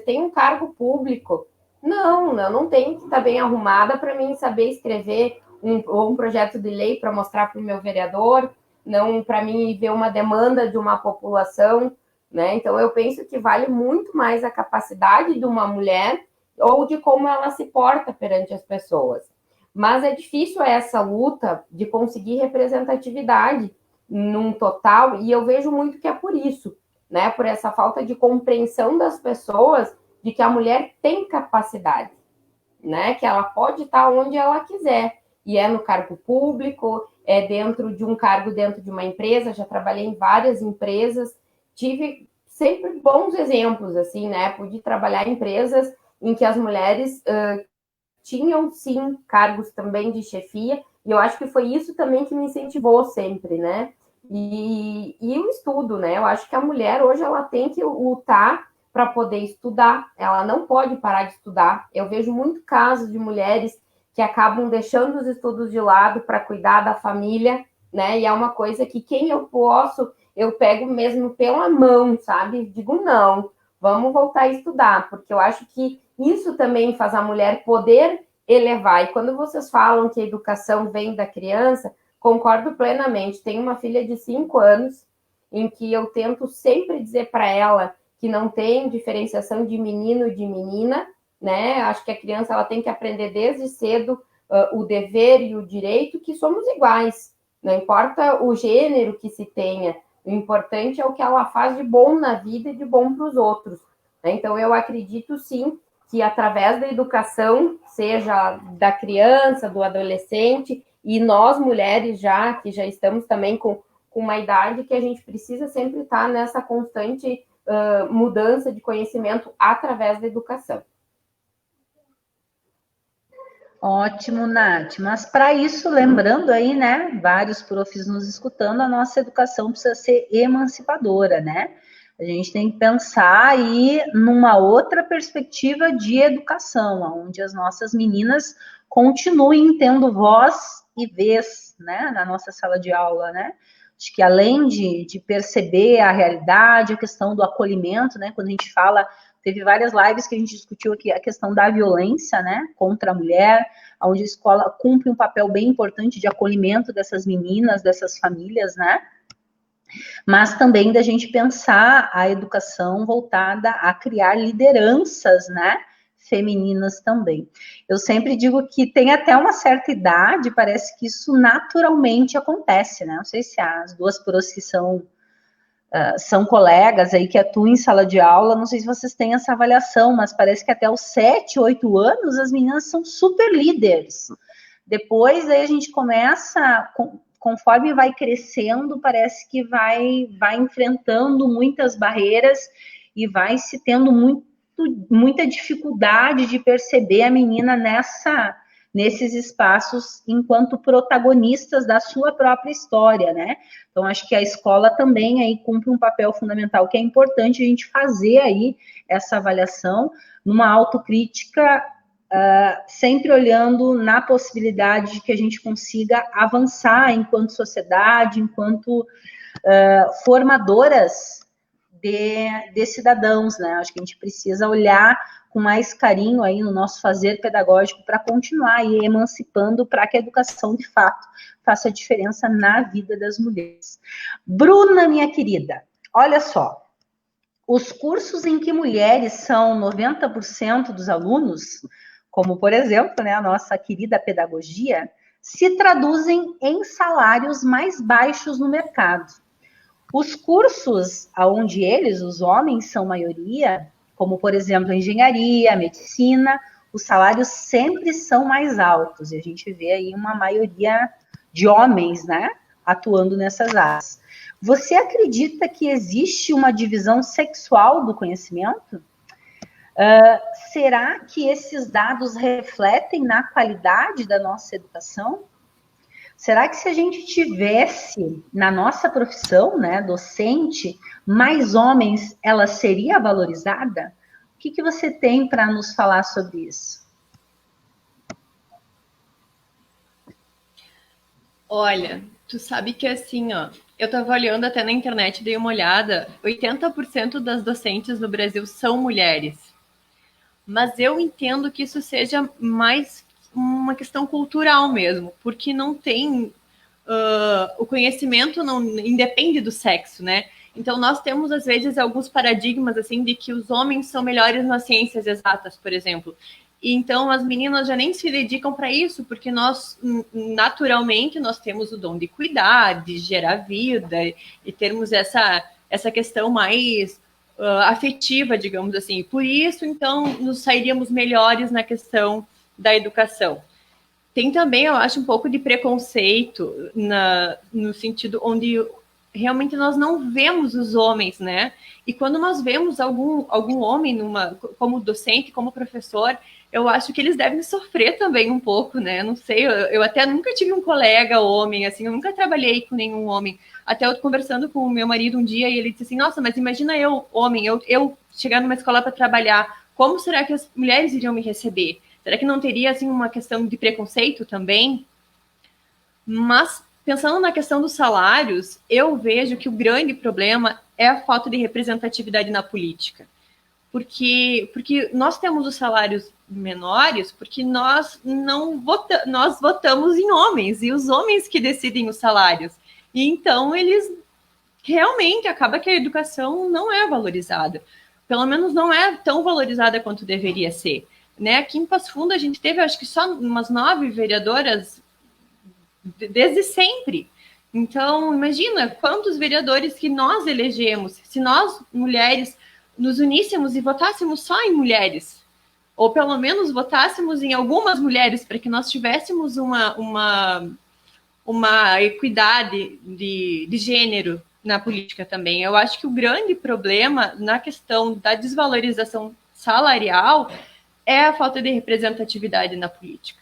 tem um cargo público. Não, eu não tenho que estar bem arrumada para mim saber escrever um projeto de lei para mostrar para o meu vereador, não para mim ver uma demanda de uma população, né? Então eu penso que vale muito mais a capacidade de uma mulher ou de como ela se porta perante as pessoas. Mas é difícil essa luta de conseguir representatividade num total, e eu vejo muito que é por isso, né? Por essa falta de compreensão das pessoas de que a mulher tem capacidade, né? Que ela pode estar onde ela quiser, e é no cargo público, é dentro de um cargo dentro de uma empresa, já trabalhei em várias empresas, tive sempre bons exemplos, assim, né? Pude trabalhar em empresas em que as mulheres tinham, sim, cargos também de chefia, e eu acho que foi isso também que me incentivou sempre, né? E o estudo, né? Eu acho que a mulher hoje ela tem que lutar para poder estudar, ela não pode parar de estudar. Eu vejo muito casos de mulheres que acabam deixando os estudos de lado para cuidar da família, né? E é uma coisa que quem eu posso, eu pego mesmo pela mão, sabe? Digo, não, vamos voltar a estudar, porque eu acho que isso também faz a mulher poder elevar. E quando vocês falam que a educação vem da criança, concordo plenamente. Tenho uma filha de 5 anos, em que eu tento sempre dizer para ela que não tem diferenciação de menino e de menina, né? Acho que a criança ela tem que aprender desde cedo o dever e o direito, que somos iguais. Não importa o gênero que se tenha, o importante é o que ela faz de bom na vida e de bom para os outros. Né? Então, eu acredito, sim, que através da educação, seja da criança, do adolescente, e nós, mulheres, que já estamos também com uma idade que a gente precisa sempre estar nessa constante mudança de conhecimento através da educação. Ótimo, Nath. Mas para isso, lembrando aí, né, vários profs nos escutando, a nossa educação precisa ser emancipadora, né? A gente tem que pensar aí numa outra perspectiva de educação, onde as nossas meninas continuem tendo voz e vez, né, na nossa sala de aula, né? Acho que além de perceber a realidade, a questão do acolhimento, né? Quando a gente fala, teve várias lives que a gente discutiu aqui a questão da violência, né? Contra a mulher, onde a escola cumpre um papel bem importante de acolhimento dessas meninas, dessas famílias, né? Mas também da gente pensar a educação voltada a criar lideranças, né? Femininas também. Eu sempre digo que tem até uma certa idade, parece que isso naturalmente acontece, né? Não sei se as duas pros que são colegas aí que atuam em sala de aula, não sei se vocês têm essa avaliação, mas parece que até os 7, 8 anos as meninas são super líderes. Depois aí a gente começa, conforme vai crescendo, parece que vai enfrentando muitas barreiras e vai se tendo muita dificuldade de perceber a menina nesses espaços enquanto protagonistas da sua própria história, né? Então, acho que a escola também aí cumpre um papel fundamental, que é importante a gente fazer aí essa avaliação numa autocrítica, sempre olhando na possibilidade de que a gente consiga avançar enquanto sociedade, enquanto formadoras de cidadãos, né? Acho que a gente precisa olhar com mais carinho aí no nosso fazer pedagógico para continuar aí emancipando para que a educação, de fato, faça diferença na vida das mulheres. Bruna, minha querida, olha só, os cursos em que mulheres são 90% dos alunos, como, por exemplo, né, a nossa querida pedagogia, se traduzem em salários mais baixos no mercado. Os cursos onde os homens, são maioria, como, por exemplo, engenharia, medicina, os salários sempre são mais altos. E a gente vê aí uma maioria de homens, né, atuando nessas áreas. Você acredita que existe uma divisão sexual do conhecimento? Será que esses dados refletem na qualidade da nossa educação? Será que se a gente tivesse na nossa profissão, né, docente, mais homens, ela seria valorizada? O que você tem para nos falar sobre isso? Olha, tu sabe que assim, ó, eu estava olhando até na internet, dei uma olhada, 80% das docentes no Brasil são mulheres. Mas eu entendo que isso seja mais uma questão cultural mesmo, porque não tem... o conhecimento não independe do sexo, né? Então, nós temos, às vezes, alguns paradigmas, assim, de que os homens são melhores nas ciências exatas, por exemplo. E, então, as meninas já nem se dedicam para isso, porque nós, naturalmente, nós temos o dom de cuidar, de gerar vida, e termos essa questão mais afetiva, digamos assim. Por isso, então, nos sairíamos melhores na questão da educação. Tem também, eu acho, um pouco de preconceito no sentido onde realmente nós não vemos os homens, né? E quando nós vemos algum homem como docente, como professor, eu acho que eles devem sofrer também um pouco, né? Não sei, eu até nunca tive um colega homem, assim, eu nunca trabalhei com nenhum homem. Até eu conversando com o meu marido um dia e ele disse assim, nossa, mas imagina eu, homem, eu chegar numa escola para trabalhar, como será que as mulheres iriam me receber? Será que não teria, assim, uma questão de preconceito também? Mas, pensando na questão dos salários, eu vejo que o grande problema é a falta de representatividade na política. Porque nós temos os salários menores porque nós não nós votamos em homens, e os homens que decidem os salários. E então eles realmente acaba que a educação não é valorizada. Pelo menos não é tão valorizada quanto deveria ser. Né? Aqui em Passo Fundo a gente teve, acho que só umas 9 vereadoras desde sempre. Então, imagina quantos vereadores que nós elegemos, se nós, mulheres, nos uníssemos e votássemos só em mulheres, ou pelo menos votássemos em algumas mulheres, para que nós tivéssemos uma equidade de gênero na política também. Eu acho que o grande problema na questão da desvalorização salarial é a falta de representatividade na política.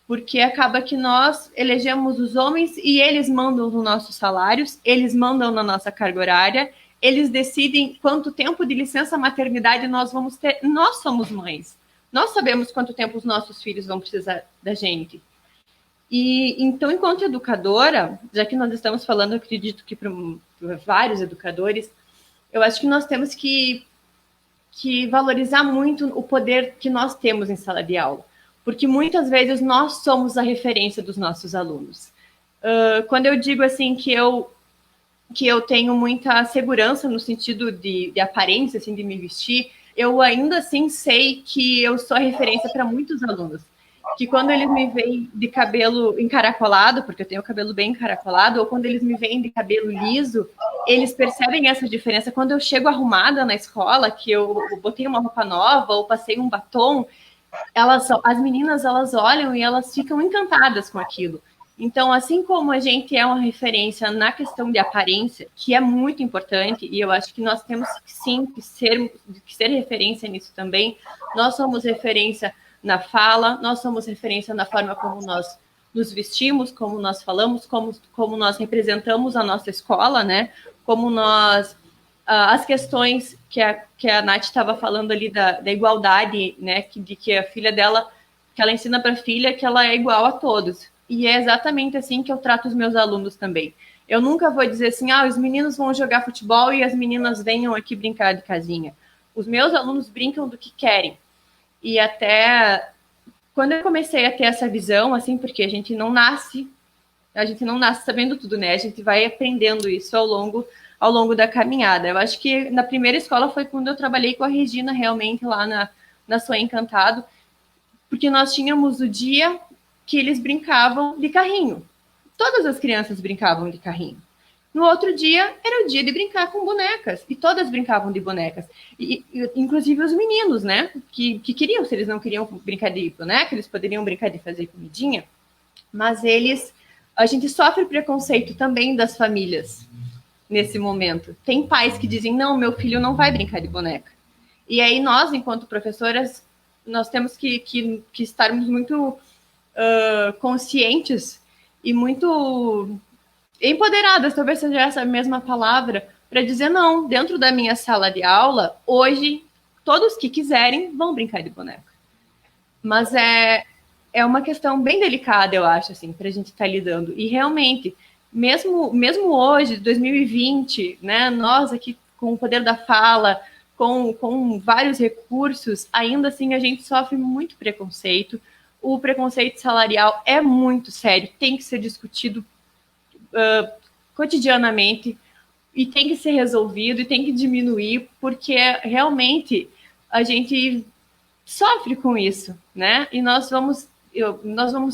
Porque acaba que nós elegemos os homens e eles mandam nos nossos salários, eles mandam na nossa carga horária, eles decidem quanto tempo de licença maternidade nós vamos ter. Nós somos mães. Nós sabemos quanto tempo os nossos filhos vão precisar da gente. E então, enquanto educadora, já que nós estamos falando, acredito que para vários educadores, eu acho que nós temos que valorizar muito o poder que nós temos em sala de aula, porque muitas vezes nós somos a referência dos nossos alunos. Quando eu digo assim que eu tenho muita segurança no sentido de aparência, assim, de me vestir, eu ainda assim sei que eu sou a referência para muitos alunos. Que quando eles me veem de cabelo encaracolado, porque eu tenho o cabelo bem encaracolado, ou quando eles me veem de cabelo liso, eles percebem essa diferença. Quando eu chego arrumada na escola, que eu botei uma roupa nova ou passei um batom, as meninas, elas olham e elas ficam encantadas com aquilo. Então, assim como a gente é uma referência na questão de aparência, que é muito importante, e eu acho que nós temos sim que ser referência nisso também, nós somos referência na fala, nós somos referência na forma como nós nos vestimos, como nós falamos, como nós representamos a nossa escola, né? Como nós... as questões que a Nath estava falando ali da igualdade, né? De que a filha dela, que ela ensina para a filha que ela é igual a todos. E é exatamente assim que eu trato os meus alunos também. Eu nunca vou dizer assim, os meninos vão jogar futebol e as meninas venham aqui brincar de casinha. Os meus alunos brincam do que querem. E até quando eu comecei a ter essa visão, assim, porque a gente não nasce sabendo tudo, né? A gente vai aprendendo isso ao longo da caminhada. Eu acho que na primeira escola foi quando eu trabalhei com a Regina, realmente, lá na Sua Encantado, porque nós tínhamos o dia que eles brincavam de carrinho. Todas as crianças brincavam de carrinho. No outro dia, era o dia de brincar com bonecas. E todas brincavam de bonecas. Inclusive os meninos, né? Que queriam, se eles não queriam brincar de boneca, eles poderiam brincar de fazer comidinha. Mas a gente sofre preconceito também das famílias nesse momento. Tem pais que dizem, não, meu filho não vai brincar de boneca. E aí nós, enquanto professoras, nós temos que estarmos muito conscientes e muito empoderadas, talvez seja essa a mesma palavra, para dizer, não, dentro da minha sala de aula, hoje, todos que quiserem vão brincar de boneca. Mas é uma questão bem delicada, eu acho, assim, para a gente estar lidando. E realmente, mesmo hoje, 2020, né, nós aqui com o poder da fala, com vários recursos, ainda assim a gente sofre muito preconceito. O preconceito salarial é muito sério, tem que ser discutido cotidianamente e tem que ser resolvido e tem que diminuir, porque realmente a gente sofre com isso, né? E nós vamos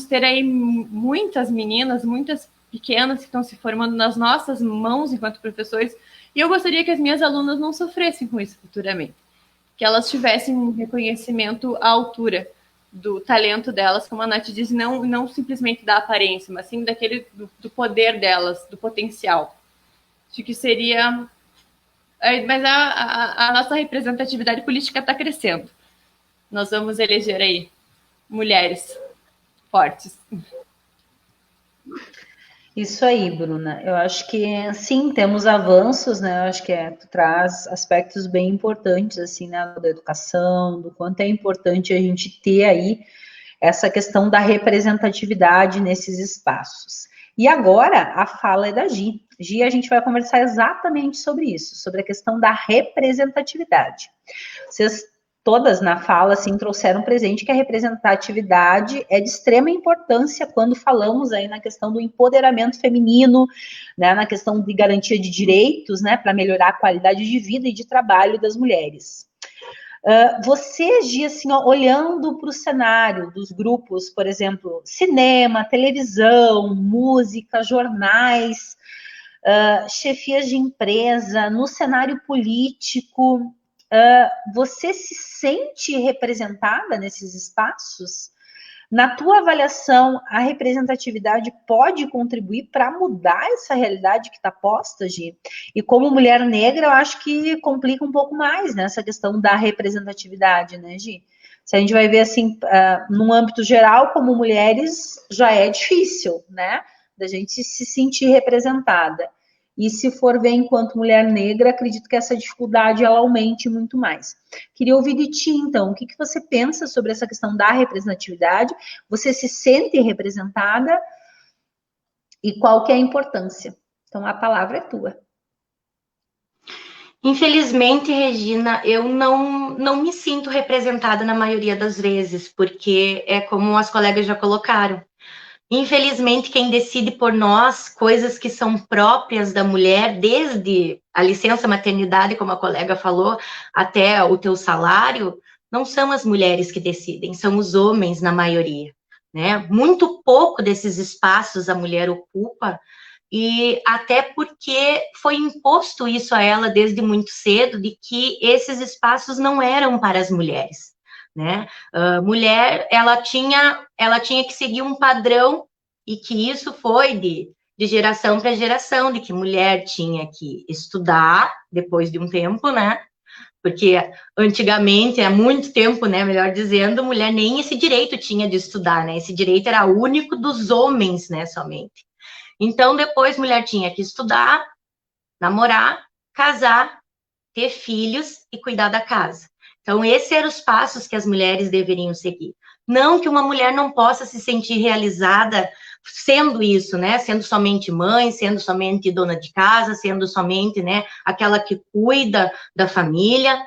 ter aí muitas meninas, muitas pequenas que estão se formando nas nossas mãos enquanto professores, e eu gostaria que as minhas alunas não sofressem com isso futuramente, que elas tivessem um reconhecimento à altura do talento delas, como a Nath diz, não simplesmente da aparência, mas sim do poder delas, do potencial. Acho que seria... Mas a nossa representatividade política está crescendo. Nós vamos eleger aí mulheres fortes. Isso aí, Bruna. Eu acho que sim, temos avanços, né? Eu acho que tu traz aspectos bem importantes, assim, né, da educação, do quanto é importante a gente ter aí essa questão da representatividade nesses espaços. E agora a fala é da Gi. Gi, a gente vai conversar exatamente sobre isso, sobre a questão da representatividade. Vocês todas na fala assim trouxeram presente que a representatividade é de extrema importância quando falamos aí na questão do empoderamento feminino, né, na questão de garantia de direitos, né, para melhorar a qualidade de vida e de trabalho das mulheres. Você, Gia, assim, ó, olhando para o cenário dos grupos, por exemplo, cinema, televisão, música, jornais, chefias de empresa, no cenário político, você se sente representada nesses espaços? Na tua avaliação, a representatividade pode contribuir para mudar essa realidade que está posta, Gi? E como mulher negra, eu acho que complica um pouco mais, né, essa questão da representatividade, né, Gi? Se a gente vai ver assim, num âmbito geral, como mulheres, já é difícil, né, da gente se sentir representada. E se for ver enquanto mulher negra, acredito que essa dificuldade ela aumente muito mais. Queria ouvir de ti, então, o que você pensa sobre essa questão da representatividade? Você se sente representada? E qual que é a importância? Então, a palavra é tua. Infelizmente, Regina, eu não me sinto representada na maioria das vezes, porque é como as colegas já colocaram. Infelizmente, quem decide por nós coisas que são próprias da mulher, desde a licença maternidade, como a colega falou, até o teu salário, não são as mulheres que decidem, são os homens na maioria, né? Muito pouco desses espaços a mulher ocupa, e até porque foi imposto isso a ela desde muito cedo, de que esses espaços não eram para as mulheres, né? Mulher, ela tinha que seguir um padrão, e que isso foi de geração para geração, de que mulher tinha que estudar depois de um tempo, né? Porque antigamente, há muito tempo, né, melhor dizendo, mulher nem esse direito tinha de estudar, né? Esse direito era único dos homens, né, somente. Então, depois, mulher tinha que estudar, namorar, casar, ter filhos e cuidar da casa. Então, esses eram os passos que as mulheres deveriam seguir. Não que uma mulher não possa se sentir realizada sendo isso, né? Sendo somente mãe, sendo somente dona de casa, sendo somente, né, aquela que cuida da família,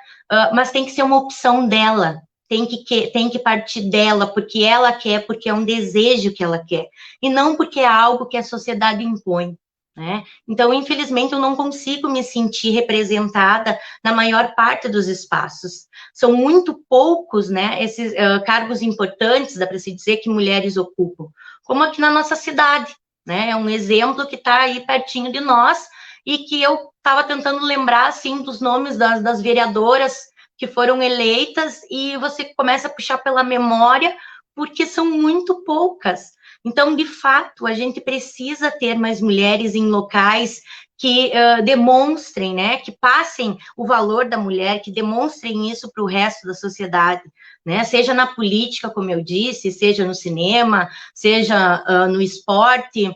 mas tem que ser uma opção dela. Tem que partir dela, porque ela quer, porque é um desejo que ela quer, e não porque é algo que a sociedade impõe, né? Então, infelizmente, eu não consigo me sentir representada na maior parte dos espaços. São muito poucos, né, esses cargos importantes, dá para se dizer, que mulheres ocupam, como aqui na nossa cidade, né? É um exemplo que está aí pertinho de nós, e que eu estava tentando lembrar, assim, dos nomes das vereadoras que foram eleitas, e você começa a puxar pela memória, porque são muito poucas. Então, de fato, a gente precisa ter mais mulheres em locais que demonstrem, né, que passem o valor da mulher, que demonstrem isso para o resto da sociedade, né, seja na política, como eu disse, seja no cinema, seja no esporte,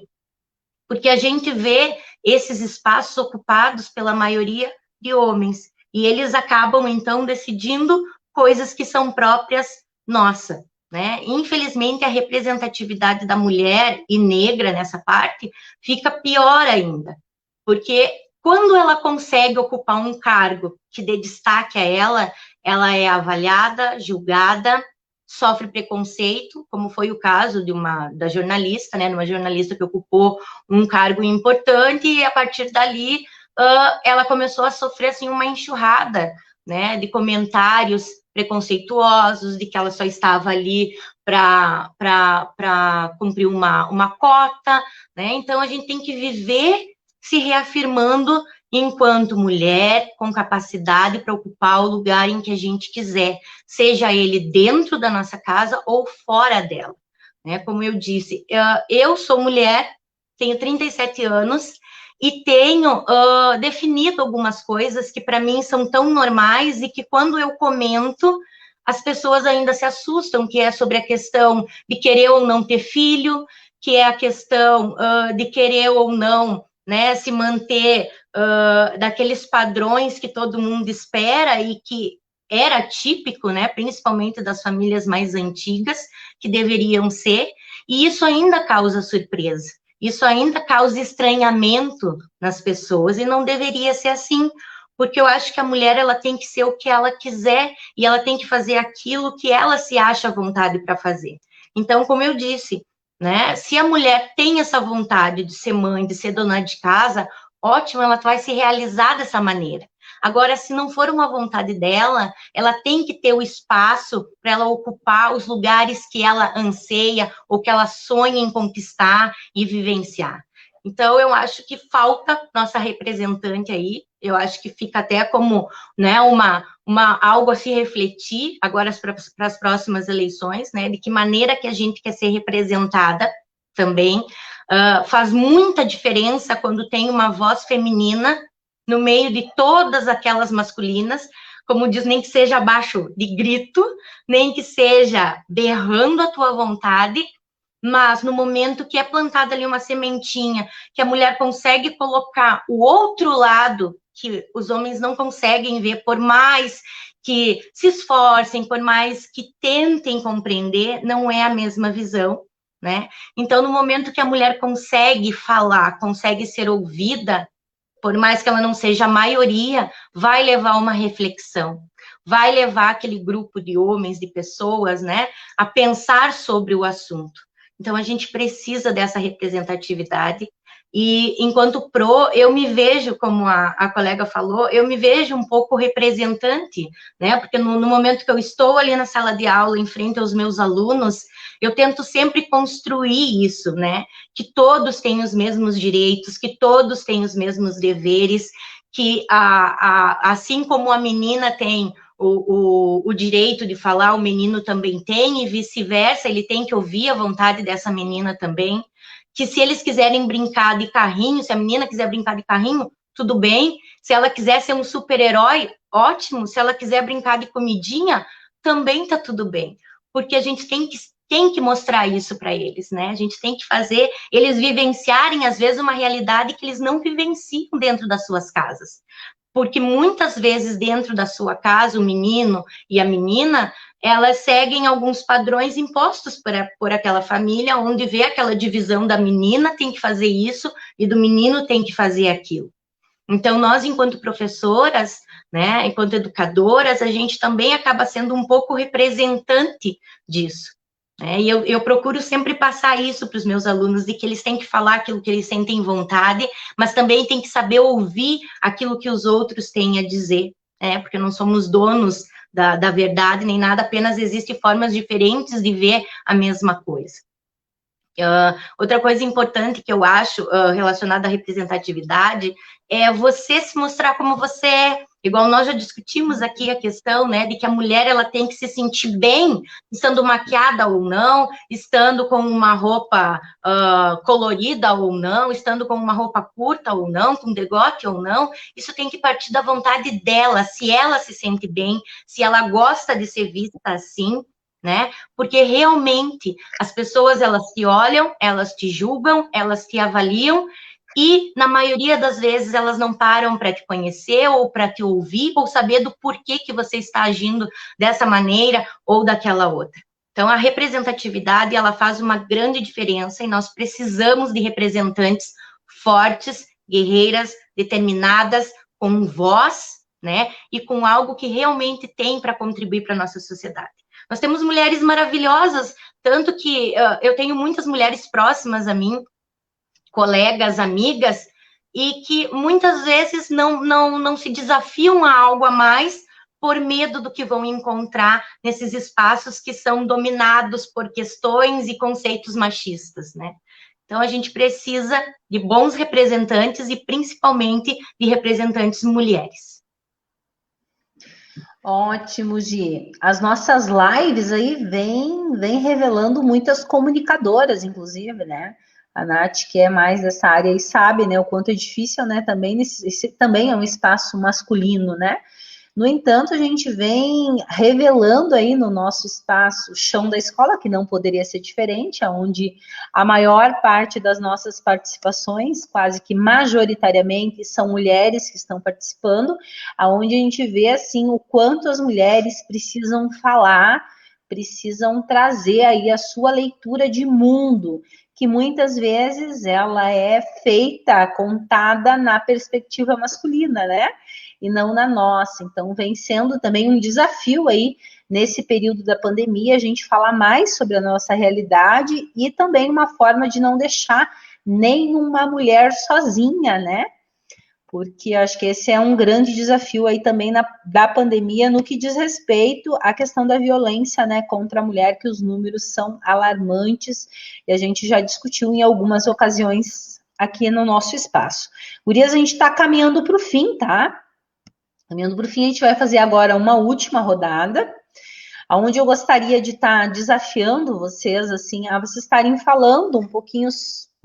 porque a gente vê esses espaços ocupados pela maioria de homens, e eles acabam, então, decidindo coisas que são próprias nossa, né? Infelizmente, a representatividade da mulher e negra nessa parte fica pior ainda, porque quando ela consegue ocupar um cargo que dê destaque a ela é avaliada, julgada, sofre preconceito, como foi o caso da jornalista, né? Uma jornalista que ocupou um cargo importante, e a partir dali ela começou a sofrer assim uma enxurrada, né, de comentários preconceituosos, de que ela só estava ali para cumprir uma cota, né? Então a gente tem que viver se reafirmando enquanto mulher com capacidade para ocupar o lugar em que a gente quiser, seja ele dentro da nossa casa ou fora dela, né? Como eu disse, eu sou mulher, tenho 37 anos, e tenho definido algumas coisas que para mim são tão normais, e que quando eu comento, as pessoas ainda se assustam, que é sobre a questão de querer ou não ter filho, que é a questão de querer ou não, né, se manter daqueles padrões que todo mundo espera e que era típico, né, principalmente das famílias mais antigas, que deveriam ser, e isso ainda causa surpresa, isso ainda causa estranhamento nas pessoas, e não deveria ser assim, porque eu acho que a mulher, ela tem que ser o que ela quiser, e ela tem que fazer aquilo que ela se acha à vontade para fazer. Então, como eu disse, né, se a mulher tem essa vontade de ser mãe, de ser dona de casa, ótimo, ela vai se realizar dessa maneira. Agora, se não for uma vontade dela, ela tem que ter o espaço para ela ocupar os lugares que ela anseia ou que ela sonha em conquistar e vivenciar. Então, eu acho que falta nossa representante aí, eu acho que fica até como, né, algo a se refletir agora para as próximas eleições, né, de que maneira que a gente quer ser representada também. Faz muita diferença quando tem uma voz feminina no meio de todas aquelas masculinas, como diz, nem que seja abaixo de grito, nem que seja berrando a tua vontade, mas no momento que é plantada ali uma sementinha, que a mulher consegue colocar o outro lado, que os homens não conseguem ver, por mais que se esforcem, por mais que tentem compreender, não é a mesma visão, né? Então, no momento que a mulher consegue falar, consegue ser ouvida, por mais que ela não seja a maioria, vai levar uma reflexão, vai levar aquele grupo de homens, de pessoas, né, a pensar sobre o assunto. Então, a gente precisa dessa representatividade, e enquanto eu me vejo, como a colega falou, eu me vejo um pouco representante, né, porque no momento que eu estou ali na sala de aula, em frente aos meus alunos, eu tento sempre construir isso, né, que todos têm os mesmos direitos, que todos têm os mesmos deveres, que assim como a menina tem o direito de falar, o menino também tem, e vice-versa, ele tem que ouvir a vontade dessa menina também, que se eles quiserem brincar de carrinho, se a menina quiser brincar de carrinho, tudo bem, se ela quiser ser um super-herói, ótimo, se ela quiser brincar de comidinha, também tá tudo bem, porque a gente tem que mostrar isso para eles, né? A gente tem que fazer eles vivenciarem, às vezes, uma realidade que eles não vivenciam dentro das suas casas. Porque muitas vezes dentro da sua casa, o menino e a menina, elas seguem alguns padrões impostos por aquela família, onde vê aquela divisão da menina tem que fazer isso e do menino tem que fazer aquilo. Então, nós, enquanto professoras, né, enquanto educadoras, a gente também acaba sendo um pouco representante disso. E eu procuro sempre passar isso para os meus alunos, de que eles têm que falar aquilo que eles sentem vontade, mas também têm que saber ouvir aquilo que os outros têm a dizer, porque não somos donos da verdade nem nada, apenas existem formas diferentes de ver a mesma coisa. Outra coisa importante que eu acho relacionada à representatividade é você se mostrar como você é. Igual nós já discutimos aqui a questão, né, de que a mulher ela tem que se sentir bem, estando maquiada ou não, estando com uma roupa colorida ou não, estando com uma roupa curta ou não, com degote ou não. Isso tem que partir da vontade dela, se ela se sente bem, se ela gosta de ser vista assim, né? Porque realmente as pessoas, elas te olham, elas te julgam, elas te avaliam, e na maioria das vezes elas não param para te conhecer ou para te ouvir ou saber do porquê que você está agindo dessa maneira ou daquela outra. Então, a representatividade, ela faz uma grande diferença e nós precisamos de representantes fortes, guerreiras, determinadas, com voz, né, e com algo que realmente tem para contribuir para a nossa sociedade. Nós temos mulheres maravilhosas, tanto que eu tenho muitas mulheres próximas a mim, colegas, amigas, e que muitas vezes não se desafiam a algo a mais por medo do que vão encontrar nesses espaços que são dominados por questões e conceitos machistas, né? Então, a gente precisa de bons representantes e, principalmente, de representantes mulheres. Ótimo, Gi. As nossas lives aí vem revelando muitas comunicadoras, inclusive, né? A Nath, que é mais dessa área e sabe, né, o quanto é difícil, né, também esse também é um espaço masculino, né? No entanto, a gente vem revelando aí no nosso espaço, o chão da escola, que não poderia ser diferente, onde a maior parte das nossas participações, quase que majoritariamente, são mulheres que estão participando, aonde a gente vê, assim, o quanto as mulheres precisam falar, precisam trazer aí a sua leitura de mundo, que muitas vezes ela é feita, contada na perspectiva masculina, né? E não na nossa. Então, vem sendo também um desafio aí, nesse período da pandemia, a gente falar mais sobre a nossa realidade e também uma forma de não deixar nenhuma mulher sozinha, né? Porque acho que esse é um grande desafio aí também da pandemia no que diz respeito à questão da violência, né, contra a mulher, que os números são alarmantes e a gente já discutiu em algumas ocasiões aqui no nosso espaço. Gurias, a gente está caminhando para o fim, tá? Caminhando para o fim, a gente vai fazer agora uma última rodada, onde eu gostaria de estar desafiando vocês, assim, a vocês estarem falando um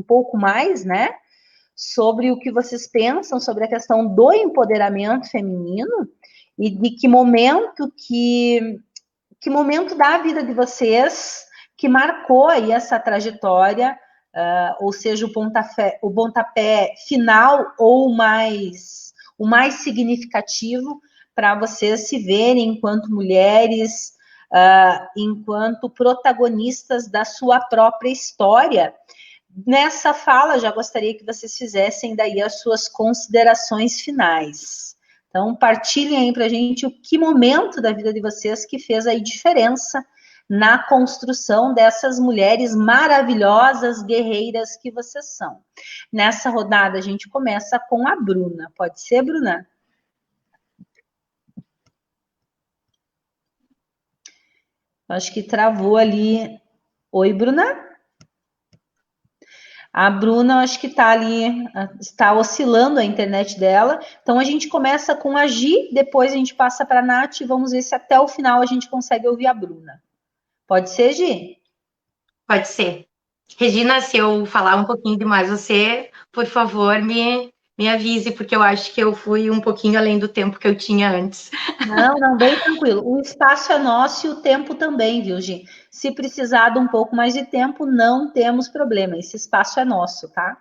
pouco mais, né, sobre o que vocês pensam sobre a questão do empoderamento feminino e de que momento da vida de vocês que marcou aí essa trajetória, ou seja, o pontapé final ou o mais significativo para vocês se verem enquanto mulheres, enquanto protagonistas da sua própria história. Nessa fala, já gostaria que vocês fizessem daí as suas considerações finais. Então, partilhem aí para a gente o que momento da vida de vocês que fez aí diferença na construção dessas mulheres maravilhosas, guerreiras que vocês são. Nessa rodada, a gente começa com a Bruna. Pode ser, Bruna? Acho que travou ali. Oi, Bruna? A Bruna, acho que está ali, está oscilando a internet dela. Então, a gente começa com a Gi, depois a gente passa para a Nath e vamos ver se até o final a gente consegue ouvir a Bruna. Pode ser, Gi? Pode ser. Regina, se eu falar um pouquinho demais, você, por favor, me avise, porque eu acho que eu fui um pouquinho além do tempo que eu tinha antes. Não, bem tranquilo. O espaço é nosso e o tempo também, viu, Gi? Se precisar de um pouco mais de tempo, não temos problema. Esse espaço é nosso, tá?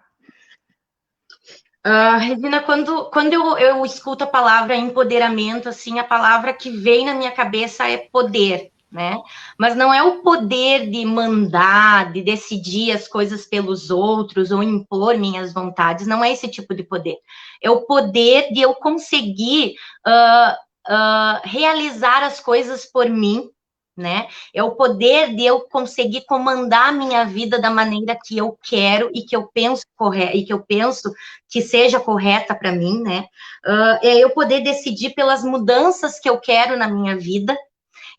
Regina, quando eu escuto a palavra empoderamento, assim, a palavra que vem na minha cabeça é poder, né? Mas não é o poder de mandar, de decidir as coisas pelos outros ou impor minhas vontades, não é esse tipo de poder. É o poder de eu conseguir realizar as coisas por mim, né? É o poder de eu conseguir comandar a minha vida da maneira que eu quero e que eu penso que seja correta para mim, né? É eu poder decidir pelas mudanças que eu quero na minha vida.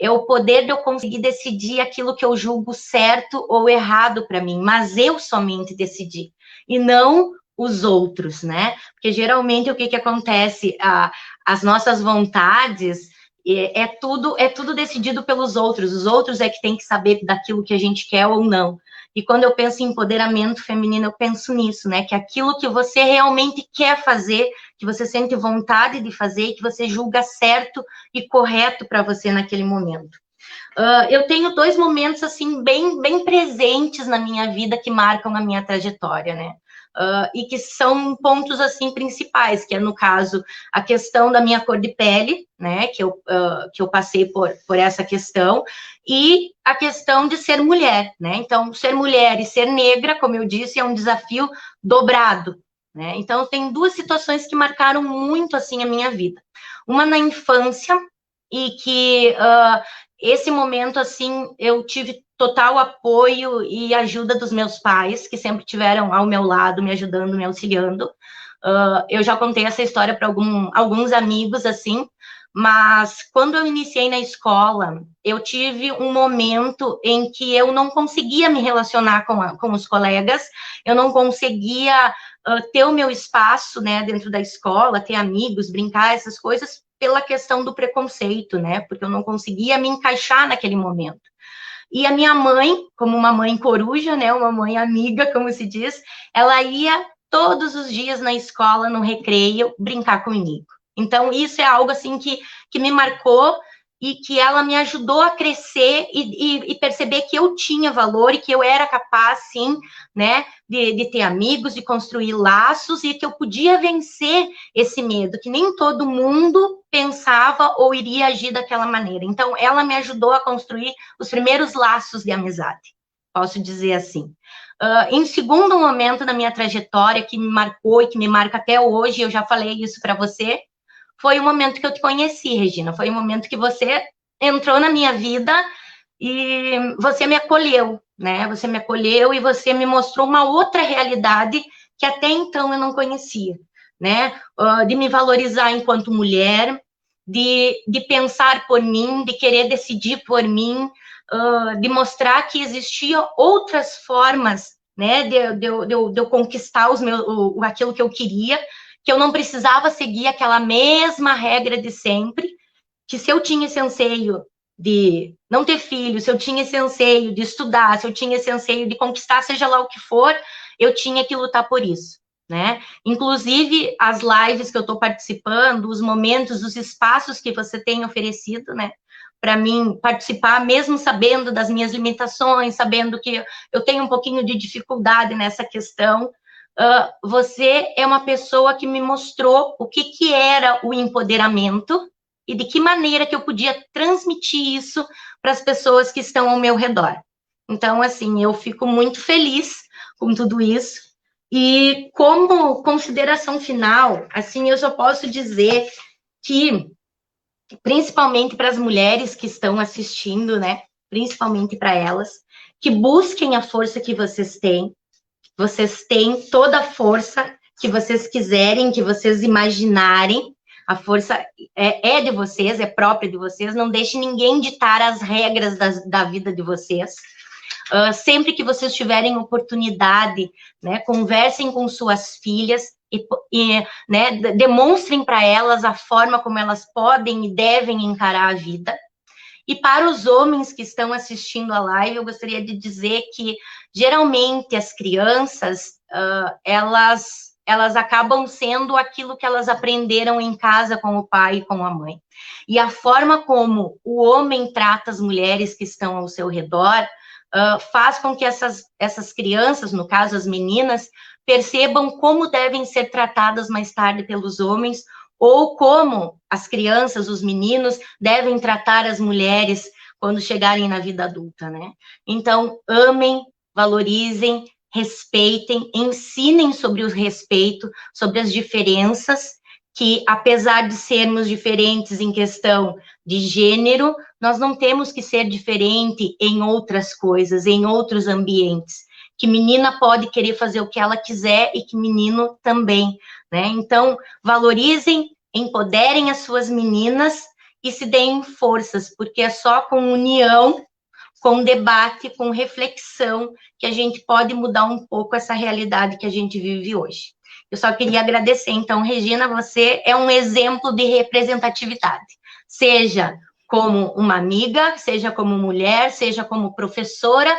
É o poder de eu conseguir decidir aquilo que eu julgo certo ou errado para mim, mas eu somente decidir, e não os outros, né? Porque geralmente o que acontece? As nossas vontades é tudo decidido pelos outros. Os outros é que tem que saber daquilo que a gente quer ou não. E quando eu penso em empoderamento feminino, eu penso nisso, né? Que aquilo que você realmente quer fazer, que você sente vontade de fazer, que você julga certo e correto para você naquele momento. Eu tenho 2 momentos, assim, bem presentes na minha vida que marcam a minha trajetória, né? E que são pontos, assim, principais, que é, no caso, a questão da minha cor de pele, né? Que eu passei por essa questão, e a questão de ser mulher, né? Então, ser mulher e ser negra, como eu disse, é um desafio dobrado, né? Então, tem 2 situações que marcaram muito, assim, a minha vida. Uma na infância, e que esse momento, assim, eu tive total apoio e ajuda dos meus pais, que sempre tiveram ao meu lado, me ajudando, me auxiliando. Eu já contei essa história para alguns amigos, assim, mas quando eu iniciei na escola, eu tive um momento em que eu não conseguia me relacionar com os colegas, eu não conseguia ter o meu espaço, né, dentro da escola, ter amigos, brincar, essas coisas, pela questão do preconceito, né, porque eu não conseguia me encaixar naquele momento. E a minha mãe, como uma mãe coruja, né, uma mãe amiga, como se diz, ela ia todos os dias na escola, no recreio, brincar comigo. Então, isso é algo, assim, que que me marcou e que ela me ajudou a crescer e perceber que eu tinha valor e que eu era capaz, sim, né, de ter amigos, de construir laços e que eu podia vencer esse medo, que nem todo mundo pensava ou iria agir daquela maneira. Então, ela me ajudou a construir os primeiros laços de amizade, posso dizer assim. Em segundo momento da minha trajetória, que me marcou e que me marca até hoje, eu já falei isso para você, foi o momento que eu te conheci, Regina. Foi o momento que você entrou na minha vida e você me acolheu, né? Você me acolheu e você me mostrou uma outra realidade que até então eu não conhecia, né? De me valorizar enquanto mulher, de pensar por mim, de querer decidir por mim, de mostrar que existiam outras formas, né? De eu conquistar aquilo que eu queria, que eu não precisava seguir aquela mesma regra de sempre, que se eu tinha esse anseio de não ter filho, se eu tinha esse anseio de estudar, se eu tinha esse anseio de conquistar, seja lá o que for, eu tinha que lutar por isso, né? Inclusive, as lives que eu estou participando, os momentos, os espaços que você tem oferecido, né? Para mim participar, mesmo sabendo das minhas limitações, sabendo que eu tenho um pouquinho de dificuldade nessa questão, você é uma pessoa que me mostrou o que era o empoderamento e de que maneira que eu podia transmitir isso para as pessoas que estão ao meu redor. Então, assim, eu fico muito feliz com tudo isso. E como consideração final, assim, eu só posso dizer que, principalmente para as mulheres que estão assistindo, né, principalmente para elas, que busquem a força que vocês têm. Vocês têm toda a força que vocês quiserem, que vocês imaginarem. A força é de vocês, é própria de vocês. Não deixe ninguém ditar as regras da vida de vocês. Sempre que vocês tiverem oportunidade, né, conversem com suas filhas e né, demonstrem para elas a forma como elas podem e devem encarar a vida. E para os homens que estão assistindo a live, eu gostaria de dizer que, geralmente, as crianças, elas acabam sendo aquilo que elas aprenderam em casa com o pai e com a mãe. E a forma como o homem trata as mulheres que estão ao seu redor faz com que essas crianças, no caso as meninas, percebam como devem ser tratadas mais tarde pelos homens, ou como as crianças, os meninos, devem tratar as mulheres quando chegarem na vida adulta, né? Então, amem, valorizem, respeitem, ensinem sobre o respeito, sobre as diferenças, que apesar de sermos diferentes em questão de gênero, nós não temos que ser diferente em outras coisas, em outros ambientes. Que menina pode querer fazer o que ela quiser e que menino também, né? Então, valorizem, empoderem as suas meninas e se deem forças, porque é só com união, com debate, com reflexão, que a gente pode mudar um pouco essa realidade que a gente vive hoje. Eu só queria agradecer. Então, Regina, você é um exemplo de representatividade, seja como uma amiga, seja como mulher, seja como professora,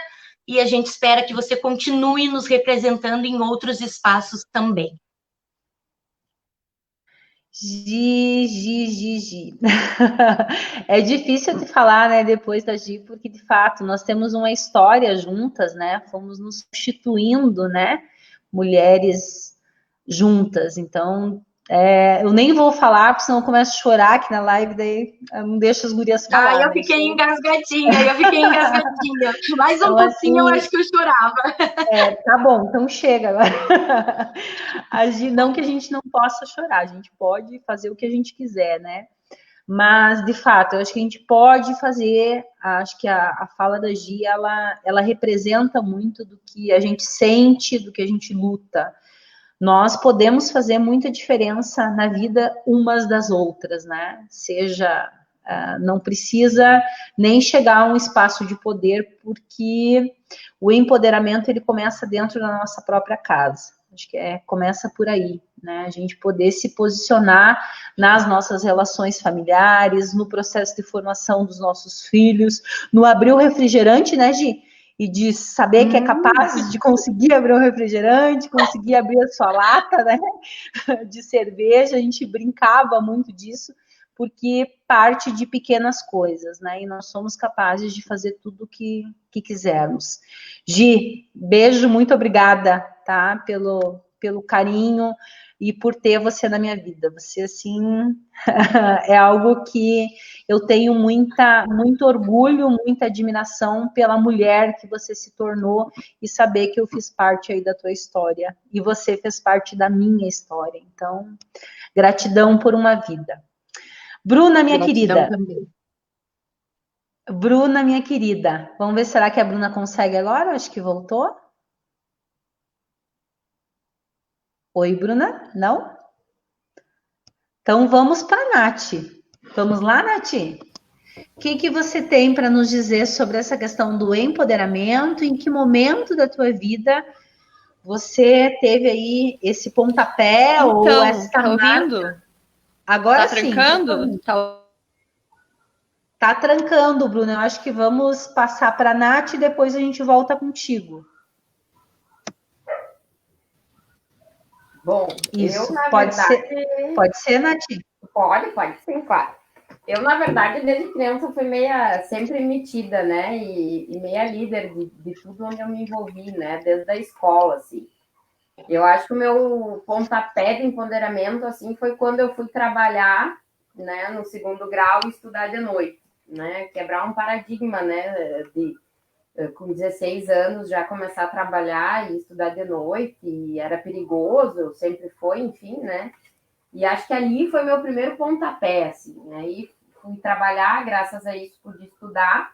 e a gente espera que você continue nos representando em outros espaços também. Gi. É difícil de falar, né, depois da Gi, porque, de fato, nós temos uma história juntas, né, fomos nos substituindo, né, mulheres juntas, então, eu nem vou falar, porque senão eu começo a chorar aqui na live, daí eu não deixo as gurias falar. Eu fiquei engasgadinha. Mais um então, pouquinho, assim, eu acho que eu chorava. Tá bom, então chega agora. Não que a gente não possa chorar, a gente pode fazer o que a gente quiser, né? Mas, de fato, eu acho que a gente pode fazer, acho que a fala da Gi, ela representa muito do que a gente sente, do que a gente luta. Nós podemos fazer muita diferença na vida umas das outras, né? Seja, não precisa nem chegar a um espaço de poder, porque o empoderamento, ele começa dentro da nossa própria casa. Acho que começa por aí, né? A gente poder se posicionar nas nossas relações familiares, no processo de formação dos nossos filhos, no abrir o refrigerante, né, Gi? E de saber que é capaz de conseguir abrir um refrigerante, conseguir abrir a sua lata, né, de cerveja. A gente brincava muito disso, porque parte de pequenas coisas, né? E nós somos capazes de fazer tudo que quisermos. Gi, beijo, muito obrigada, tá? Pelo carinho e por ter você na minha vida. Você, assim, é algo que eu tenho muito orgulho, muita admiração pela mulher que você se tornou e saber que eu fiz parte aí da tua história e você fez parte da minha história. Então, gratidão por uma vida. Bruna, minha querida. Também. Bruna, minha querida. Vamos ver, será que a Bruna consegue agora? Acho que voltou. Oi, Bruna? Não? Então vamos para a Nath. Vamos lá, Nath? O que você tem para nos dizer sobre essa questão do empoderamento? Em que momento da tua vida você teve aí esse pontapé então, ou essa tá ouvindo? Agora tá sim. Trancando? Tá trancando, Bruna. Eu acho que vamos passar para a Nath e depois a gente volta contigo. Bom, Isso, eu, na pode verdade... Pode ser, Nath? Pode sim, claro. Eu, na verdade, desde criança fui sempre metida, né? E meia líder de tudo onde eu me envolvi, né? Desde a escola, assim. Eu acho que o meu pontapé de empoderamento, assim, foi quando eu fui trabalhar, né? No segundo grau e estudar de noite, né? Quebrar um paradigma, né? Com 16 anos já começar a trabalhar e estudar de noite, e era perigoso, sempre foi, enfim, né? E acho que ali foi meu primeiro pontapé, assim, né? Aí fui trabalhar, graças a isso pude estudar.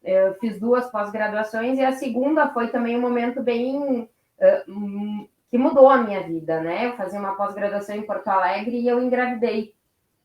Eu fiz 2 pós-graduações e a segunda foi também um momento bem que mudou a minha vida, né? Eu fazia uma pós-graduação em Porto Alegre e eu engravidei.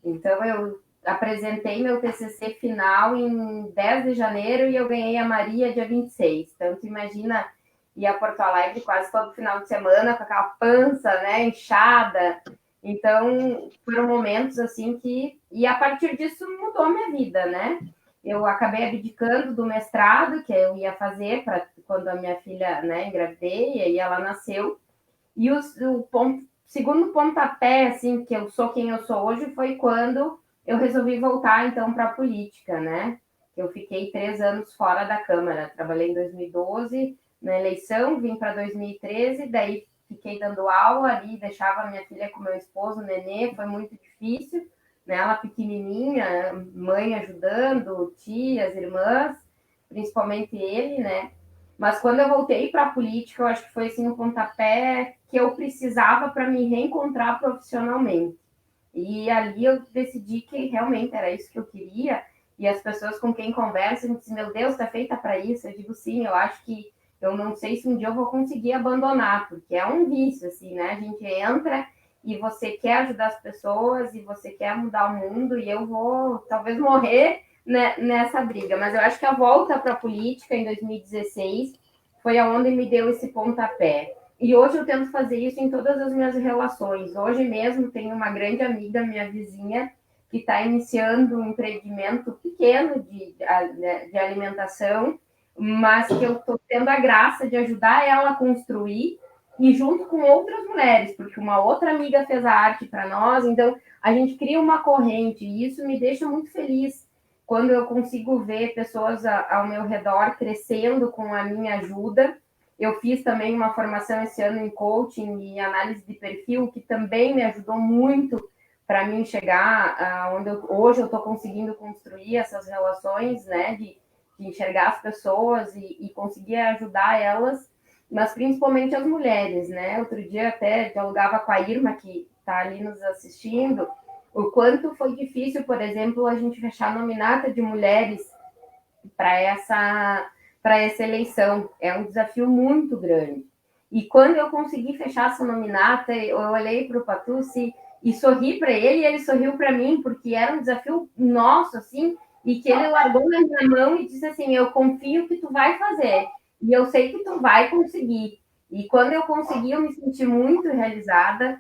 Então eu apresentei meu TCC final em 10 de janeiro e eu ganhei a Maria dia 26. Então tu imagina ir a Porto Alegre quase todo final de semana com aquela pança, né, inchada. Então, foram momentos assim que... E a partir disso mudou a minha vida, né? Eu acabei abdicando do mestrado que eu ia fazer quando a minha filha, né, engravidei, e aí ela nasceu. E segundo pontapé, assim, que eu sou quem eu sou hoje, foi quando eu resolvi voltar, então, para a política, né? Eu fiquei 3 anos fora da Câmara. Trabalhei em 2012 na eleição, vim para 2013, daí fiquei dando aula ali, deixava minha filha com meu esposo, o nenê, foi muito difícil, né? Ela pequenininha, mãe ajudando, tias, irmãs, principalmente ele, né? Mas quando eu voltei para a política, eu acho que foi assim um pontapé que eu precisava para me reencontrar profissionalmente. E ali eu decidi que realmente era isso que eu queria. E as pessoas com quem conversam dizem, meu Deus, tá feita para isso? Eu digo, sim, eu acho que eu não sei se um dia eu vou conseguir abandonar, porque é um vício, assim, né? A gente entra e você quer ajudar as pessoas e você quer mudar o mundo e eu vou talvez morrer, né, nessa briga. Mas eu acho que a volta para a política em 2016 foi aonde me deu esse pontapé. E hoje eu tento fazer isso em todas as minhas relações. Hoje mesmo tenho uma grande amiga, minha vizinha, que está iniciando um empreendimento pequeno de alimentação, mas que eu estou tendo a graça de ajudar ela a construir e junto com outras mulheres, porque uma outra amiga fez a arte para nós, então a gente cria uma corrente e isso me deixa muito feliz quando eu consigo ver pessoas ao meu redor crescendo com a minha ajuda. Eu fiz também uma formação esse ano em coaching e análise de perfil, que também me ajudou muito para mim chegar onde hoje eu estou conseguindo construir essas relações, né, de enxergar as pessoas e conseguir ajudar elas, mas principalmente as mulheres, né? Outro dia até dialogava com a Irma, que está ali nos assistindo, o quanto foi difícil, por exemplo, a gente fechar a nominata de mulheres para essa eleição. É um desafio muito grande. E quando eu consegui fechar essa nominata, eu olhei para o Patucci e sorri para ele, e ele sorriu para mim, porque era um desafio nosso, assim, e que ele largou na minha mão e disse assim, eu confio que tu vai fazer, e eu sei que tu vai conseguir. E quando eu consegui, eu me senti muito realizada.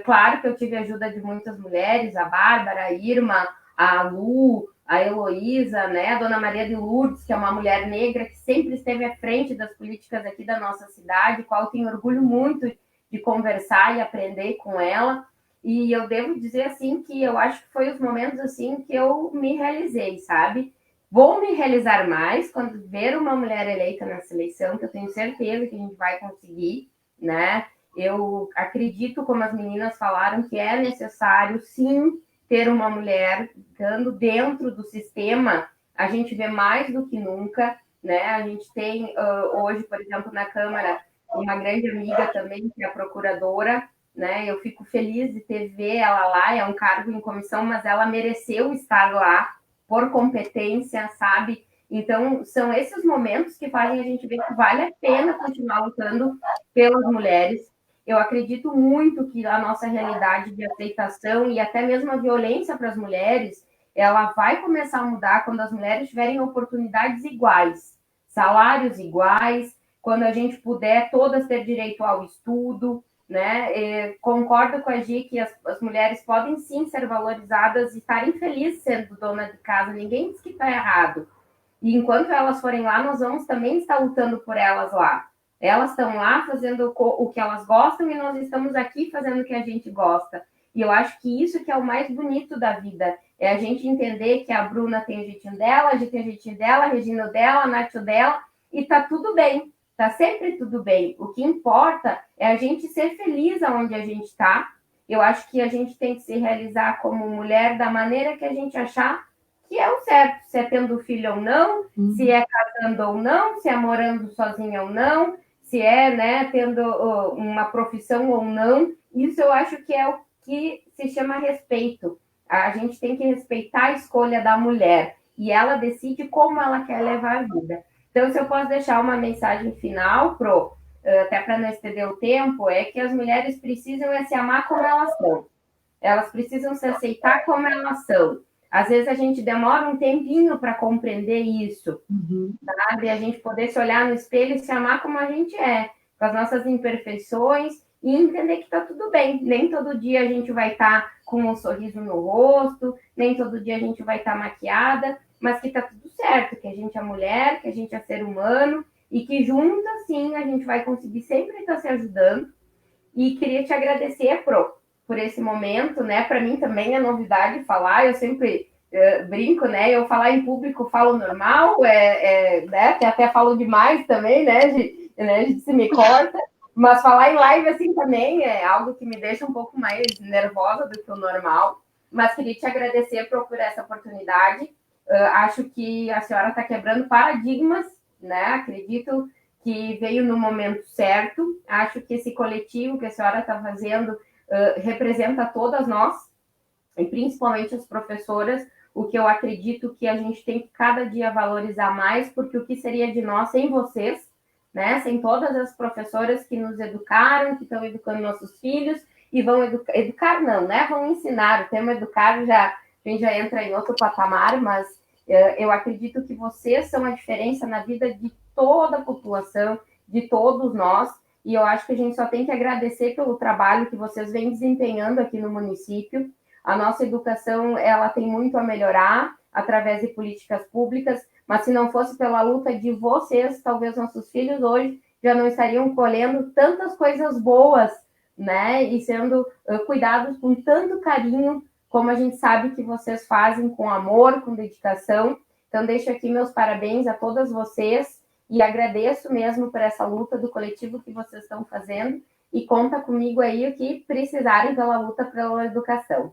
Claro que eu tive a ajuda de muitas mulheres, a Bárbara, a Irma, a Lu, a Heloísa, né, a Dona Maria de Lourdes, que é uma mulher negra que sempre esteve à frente das políticas aqui da nossa cidade, qual eu tenho orgulho muito de conversar e aprender com ela. E eu devo dizer, assim, que eu acho que foi os momentos, assim, que eu me realizei, sabe? Vou me realizar mais quando ver uma mulher eleita nessa eleição, que eu tenho certeza que a gente vai conseguir, né? Eu acredito, como as meninas falaram, que é necessário, sim, ter uma mulher estando dentro do sistema. A gente vê mais do que nunca, né? A gente tem hoje, por exemplo, na Câmara, uma grande amiga também, que é a procuradora, né? Eu fico feliz de ver ela lá, é um cargo em comissão, mas ela mereceu estar lá por competência, sabe? Então, são esses momentos que fazem a gente ver que vale a pena continuar lutando pelas mulheres. Eu acredito muito que a nossa realidade de aceitação e até mesmo a violência para as mulheres, ela vai começar a mudar quando as mulheres tiverem oportunidades iguais, salários iguais, quando a gente puder todas ter direito ao estudo, né? Concordo com a Gi que as mulheres podem sim ser valorizadas e estarem felizes sendo dona de casa, ninguém diz que está errado. E enquanto elas forem lá, nós vamos também estar lutando por elas lá. Elas estão lá fazendo o que elas gostam e nós estamos aqui fazendo o que a gente gosta. E eu acho que isso que é o mais bonito da vida, é a gente entender que a Bruna tem o jeitinho dela, a gente tem o jeitinho dela, a Regina dela, a Nath dela, e tá tudo bem. Tá sempre tudo bem. O que importa é a gente ser feliz aonde a gente está. Eu acho que a gente tem que se realizar como mulher da maneira que a gente achar que é o certo. Se é tendo filho ou não, se é casando ou não, se é morando sozinha ou não, se é, né, tendo uma profissão ou não. Isso eu acho que é o que se chama respeito. A gente tem que respeitar a escolha da mulher. E ela decide como ela quer levar a vida. Então, se eu posso deixar uma mensagem final, até para não estender o tempo, é que as mulheres precisam se amar como elas são. Elas precisam se aceitar como elas são. Às vezes a gente demora um tempinho para compreender isso, sabe? A gente poder se olhar no espelho e se amar como a gente é, com as nossas imperfeições, e entender que está tudo bem. Nem todo dia a gente vai estar com um sorriso no rosto, nem todo dia a gente vai estar maquiada, mas que tá tudo certo, que a gente é mulher, que a gente é ser humano e que juntas, sim, a gente vai conseguir sempre estar se ajudando. E queria te agradecer, por esse momento, né? Para mim também é novidade falar, eu sempre brinco, né? Eu falar em público falo normal, né? Até falo demais também, né? A gente se me corta, mas falar em live assim também é algo que me deixa um pouco mais nervosa do que o normal. Mas queria te agradecer por essa oportunidade. Acho que a senhora está quebrando paradigmas, né? Acredito que veio no momento certo. Acho que esse coletivo que a senhora está fazendo representa todas nós, e principalmente as professoras, o que eu acredito que a gente tem que cada dia valorizar mais, porque o que seria de nós sem vocês, né? Sem todas as professoras que nos educaram, que estão educando nossos filhos, e vão educar não, né? Vão ensinar. O tema educar a gente já entra em outro patamar, mas eu acredito que vocês são a diferença na vida de toda a população, de todos nós, e eu acho que a gente só tem que agradecer pelo trabalho que vocês vêm desempenhando aqui no município. A nossa educação, ela tem muito a melhorar através de políticas públicas, mas se não fosse pela luta de vocês, talvez nossos filhos hoje já não estariam colhendo tantas coisas boas, né, e sendo cuidados com tanto carinho, como a gente sabe que vocês fazem com amor, com dedicação. Então, deixo aqui meus parabéns a todas vocês e agradeço mesmo por essa luta do coletivo que vocês estão fazendo e conta comigo aí o que precisarem pela luta pela educação.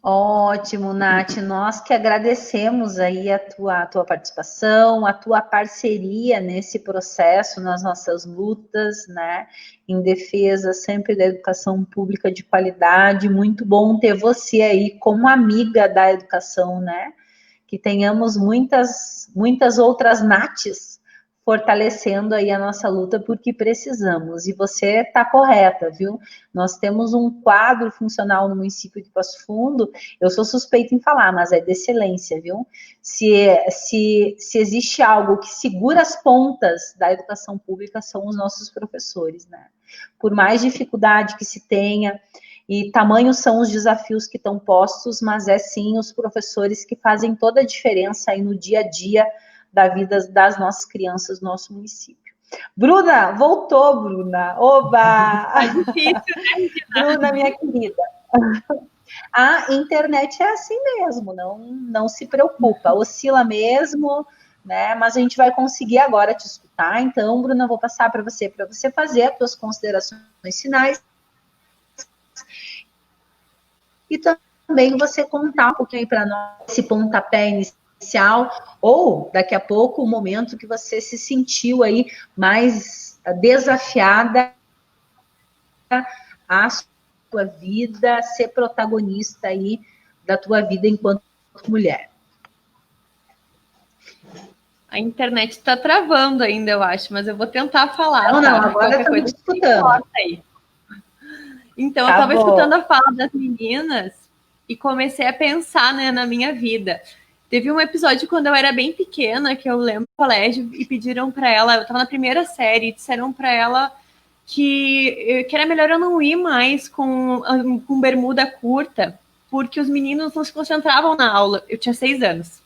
Ótimo, Nath, nós que agradecemos aí a tua participação, a tua parceria nesse processo, nas nossas lutas, né, em defesa sempre da educação pública de qualidade. Muito bom ter você aí como amiga da educação, né, que tenhamos muitas outras Naths fortalecendo aí a nossa luta porque precisamos. E você está correta, viu? Nós temos um quadro funcional no município de Passo Fundo, eu sou suspeita em falar, mas é de excelência, viu? Se existe algo que segura as pontas da educação pública, são os nossos professores, né? Por mais dificuldade que se tenha, e tamanhos são os desafios que estão postos, mas é sim os professores que fazem toda a diferença aí no dia a dia da vida das nossas crianças no nosso município. Bruna, voltou, Bruna. Oba! Tá difícil, né? Bruna, minha querida. A internet é assim mesmo, não se preocupa, oscila mesmo, né? Mas a gente vai conseguir agora te escutar. Então, Bruna, vou passar para você fazer as suas considerações finais e também você contar um pouquinho para nós esse pontapé inicial ou daqui a pouco o momento que você se sentiu aí mais desafiada a sua vida, ser protagonista aí da tua vida enquanto mulher. A internet está travando ainda, eu acho, mas eu vou tentar falar. Não, tá? agora eu estou escutando. Aí. Então, tá eu estava bom. escutando a fala das meninas e comecei a pensar, né, na minha vida. Teve um episódio quando eu era bem pequena, que eu lembro do colégio, e pediram para ela, eu estava na primeira série, e disseram para ela que era melhor eu não ir mais com bermuda curta, porque os meninos não se concentravam na aula. Eu tinha 6 anos.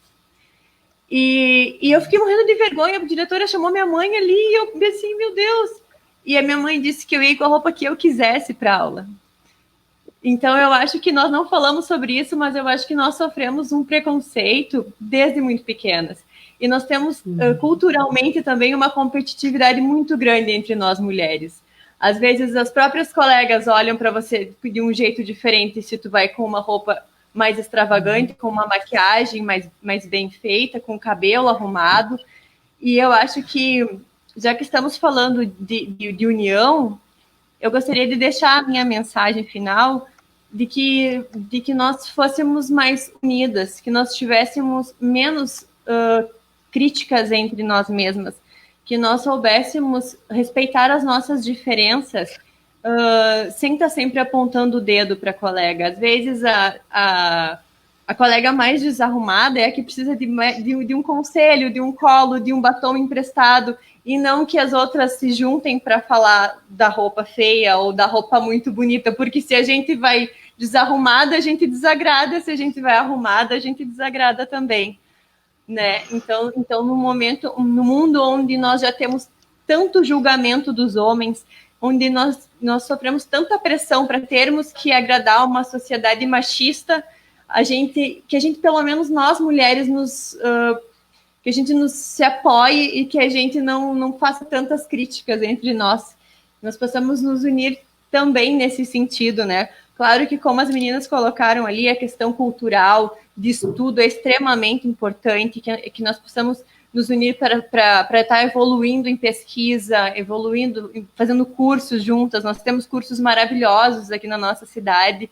E eu fiquei morrendo de vergonha, a diretora chamou minha mãe ali, e eu pensei, meu Deus. E a minha mãe disse que eu ia ir com a roupa que eu quisesse para aula. Então, eu acho que nós não falamos sobre isso, mas eu acho que nós sofremos um preconceito desde muito pequenas. E nós temos, culturalmente, também uma competitividade muito grande entre nós mulheres. Às vezes, as próprias colegas olham para você de um jeito diferente se tu vai com uma roupa mais extravagante, com uma maquiagem mais bem feita, com o cabelo arrumado. E eu acho que, já que estamos falando de união, eu gostaria de deixar a minha mensagem final de que nós fôssemos mais unidas, que nós tivéssemos menos críticas entre nós mesmas, que nós soubéssemos respeitar as nossas diferenças, sem estar sempre apontando o dedo para a colega. Às vezes a colega mais desarrumada é a que precisa de um conselho, de um colo, de um batom emprestado, e não que as outras se juntem para falar da roupa feia ou da roupa muito bonita, porque se a gente vai desarrumada, a gente desagrada, se a gente vai arrumada, a gente desagrada também, né? Então no mundo onde nós já temos tanto julgamento dos homens, onde nós sofremos tanta pressão para termos que agradar uma sociedade machista, que a gente, pelo menos nós mulheres, que a gente nos se apoie e que a gente não faça tantas críticas entre nós. Nós possamos nos unir também nesse sentido, né? Claro que, como as meninas colocaram ali, a questão cultural, de estudo é extremamente importante, que nós possamos nos unir para estar evoluindo em pesquisa, fazendo cursos juntas. Nós temos cursos maravilhosos aqui na nossa cidade,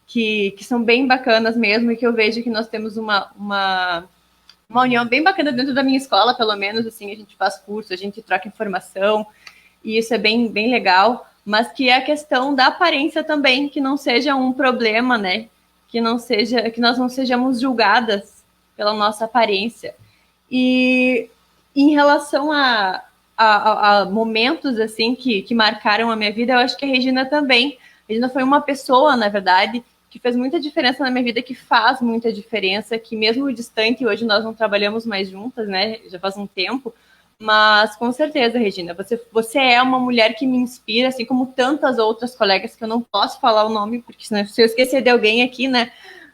que são bem bacanas mesmo, e que eu vejo que nós temos uma união bem bacana dentro da minha escola, pelo menos, assim, a gente faz curso, a gente troca informação, e isso é bem, bem legal, mas que é a questão da aparência também, que não seja um problema, né, que nós não sejamos julgadas pela nossa aparência. E em relação a momentos, assim, que marcaram a minha vida, eu acho que a Regina também. A Regina foi uma pessoa, na verdade, que fez muita diferença na minha vida, que faz muita diferença, que mesmo distante, hoje nós não trabalhamos mais juntas, né, já faz um tempo, mas com certeza, Regina, você é uma mulher que me inspira, assim como tantas outras colegas, que eu não posso falar o nome, porque senão, se eu esquecer de alguém aqui, né,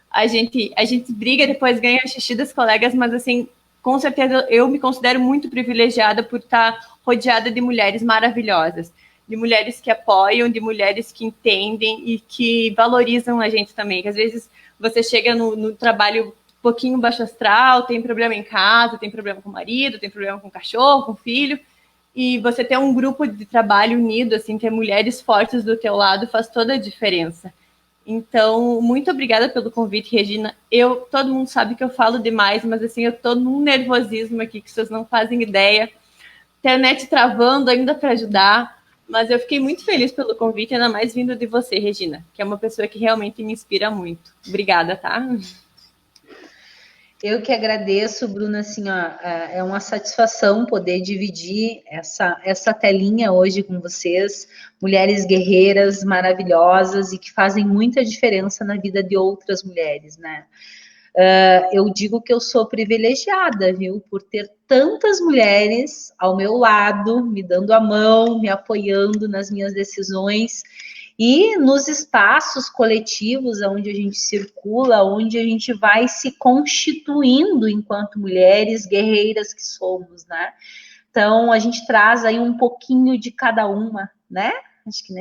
a gente briga, depois ganha xixi das colegas, mas assim, com certeza eu me considero muito privilegiada por estar rodeada de mulheres maravilhosas, de mulheres que apoiam, de mulheres que entendem e que valorizam a gente também. Que às vezes você chega no trabalho um pouquinho baixo astral, tem problema em casa, tem problema com o marido, tem problema com o cachorro, com o filho, e você ter um grupo de trabalho unido, assim, ter mulheres fortes do teu lado, faz toda a diferença. Então, muito obrigada pelo convite, Regina. Todo mundo sabe que eu falo demais, mas assim, eu tô num nervosismo aqui que vocês não fazem ideia. Internet travando ainda para ajudar. Mas eu fiquei muito feliz pelo convite, ainda mais vindo de você, Regina, que é uma pessoa que realmente me inspira muito. Obrigada, tá? Eu que agradeço, Bruna, assim, ó, é uma satisfação poder dividir essa telinha hoje com vocês, mulheres guerreiras maravilhosas e que fazem muita diferença na vida de outras mulheres, né? eu digo que eu sou privilegiada, viu, por ter tantas mulheres ao meu lado, me dando a mão, me apoiando nas minhas decisões, e nos espaços coletivos onde a gente circula, onde a gente vai se constituindo enquanto mulheres guerreiras que somos, né? Então, a gente traz aí um pouquinho de cada uma, né? Acho que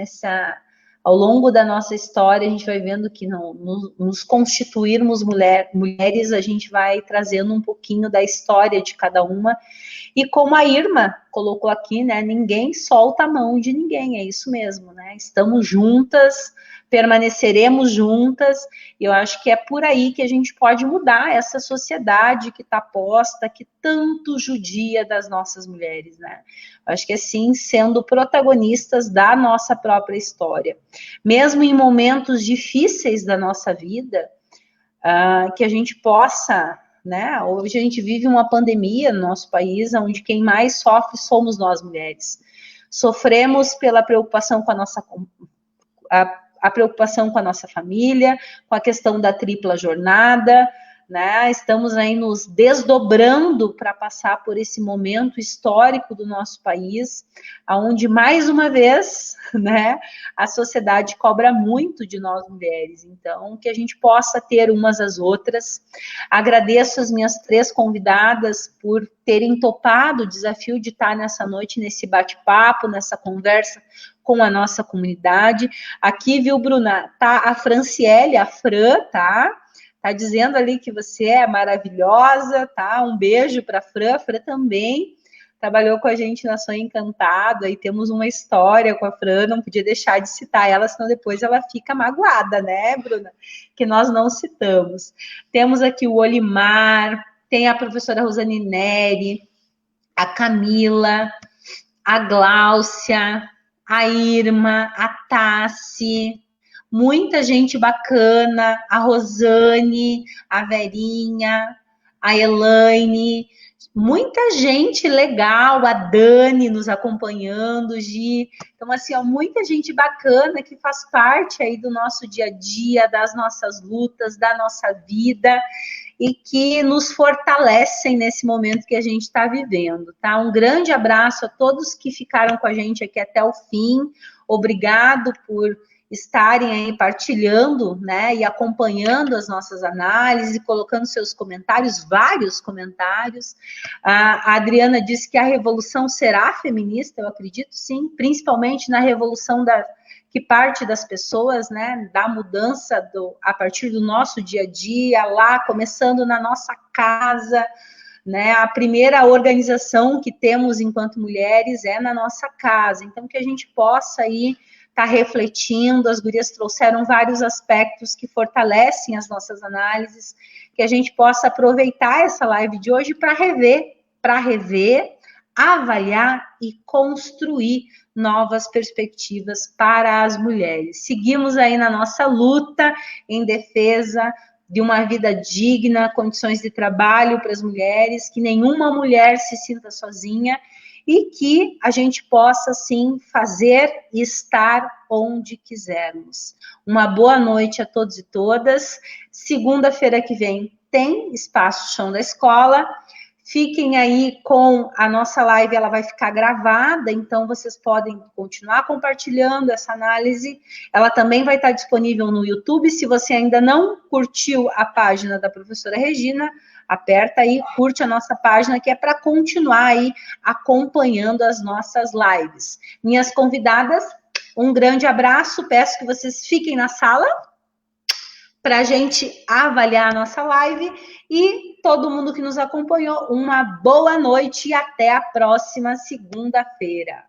ao longo da nossa história, a gente vai vendo que nos constituirmos mulheres, a gente vai trazendo um pouquinho da história de cada uma. E como a Irma colocou aqui, né? Ninguém solta a mão de ninguém, é isso mesmo, né? Estamos juntas, permaneceremos juntas, e eu acho que é por aí que a gente pode mudar essa sociedade que está posta, que tanto judia das nossas mulheres, né? Eu acho que assim, sendo protagonistas da nossa própria história. Mesmo em momentos difíceis da nossa vida, que a gente possa, né? Hoje a gente vive uma pandemia no nosso país, onde quem mais sofre somos nós mulheres. Sofremos pela preocupação com a preocupação com a nossa família, com a questão da tripla jornada, né? Estamos aí nos desdobrando para passar por esse momento histórico do nosso país, onde, mais uma vez, né, a sociedade cobra muito de nós mulheres. Então, que a gente possa ter umas às outras. Agradeço as minhas 3 convidadas por terem topado o desafio de estar nessa noite, nesse bate-papo, nessa conversa com a nossa comunidade. Aqui, viu, Bruna, tá a Franciele, a Fran, tá dizendo ali que você é maravilhosa, tá? Um beijo para a Fran também trabalhou com a gente na Sonho Encantado, aí temos uma história com a Fran, não podia deixar de citar ela, senão depois ela fica magoada, né, Bruna? Que nós não citamos. Temos aqui o Olimar, tem a professora Rosane Neri, a Camila, a Gláucia, a Irma, a Tassi, muita gente bacana, a Rosane, a Verinha, a Elaine, muita gente legal, a Dani nos acompanhando, Gi. Então, assim, ó, muita gente bacana que faz parte aí do nosso dia a dia, das nossas lutas, da nossa vida, e que nos fortalecem nesse momento que a gente está vivendo, tá? Um grande abraço a todos que ficaram com a gente aqui até o fim. Obrigado por estarem aí partilhando, né, e acompanhando as nossas análises, colocando seus comentários, vários comentários. A Adriana disse que a revolução será feminista, eu acredito sim, principalmente na revolução que parte das pessoas, né, da mudança a partir do nosso dia a dia, lá, começando na nossa casa, né, a primeira organização que temos enquanto mulheres é na nossa casa, então que a gente possa aí estar refletindo, as gurias trouxeram vários aspectos que fortalecem as nossas análises, que a gente possa aproveitar essa live de hoje para rever, avaliar e construir novas perspectivas para as mulheres. Seguimos aí na nossa luta em defesa de uma vida digna, condições de trabalho para as mulheres, que nenhuma mulher se sinta sozinha e que a gente possa, sim, fazer e estar onde quisermos. Uma boa noite a todos e todas. Segunda-feira que vem tem Espaço Chão da Escola. Fiquem aí com a nossa live, ela vai ficar gravada, então vocês podem continuar compartilhando essa análise. Ela também vai estar disponível no YouTube. Se você ainda não curtiu a página da professora Regina, aperta aí, curte a nossa página, que é para continuar aí acompanhando as nossas lives. Minhas convidadas, um grande abraço, peço que vocês fiquem na sala para a gente avaliar a nossa live, e todo mundo que nos acompanhou, uma boa noite e até a próxima segunda-feira.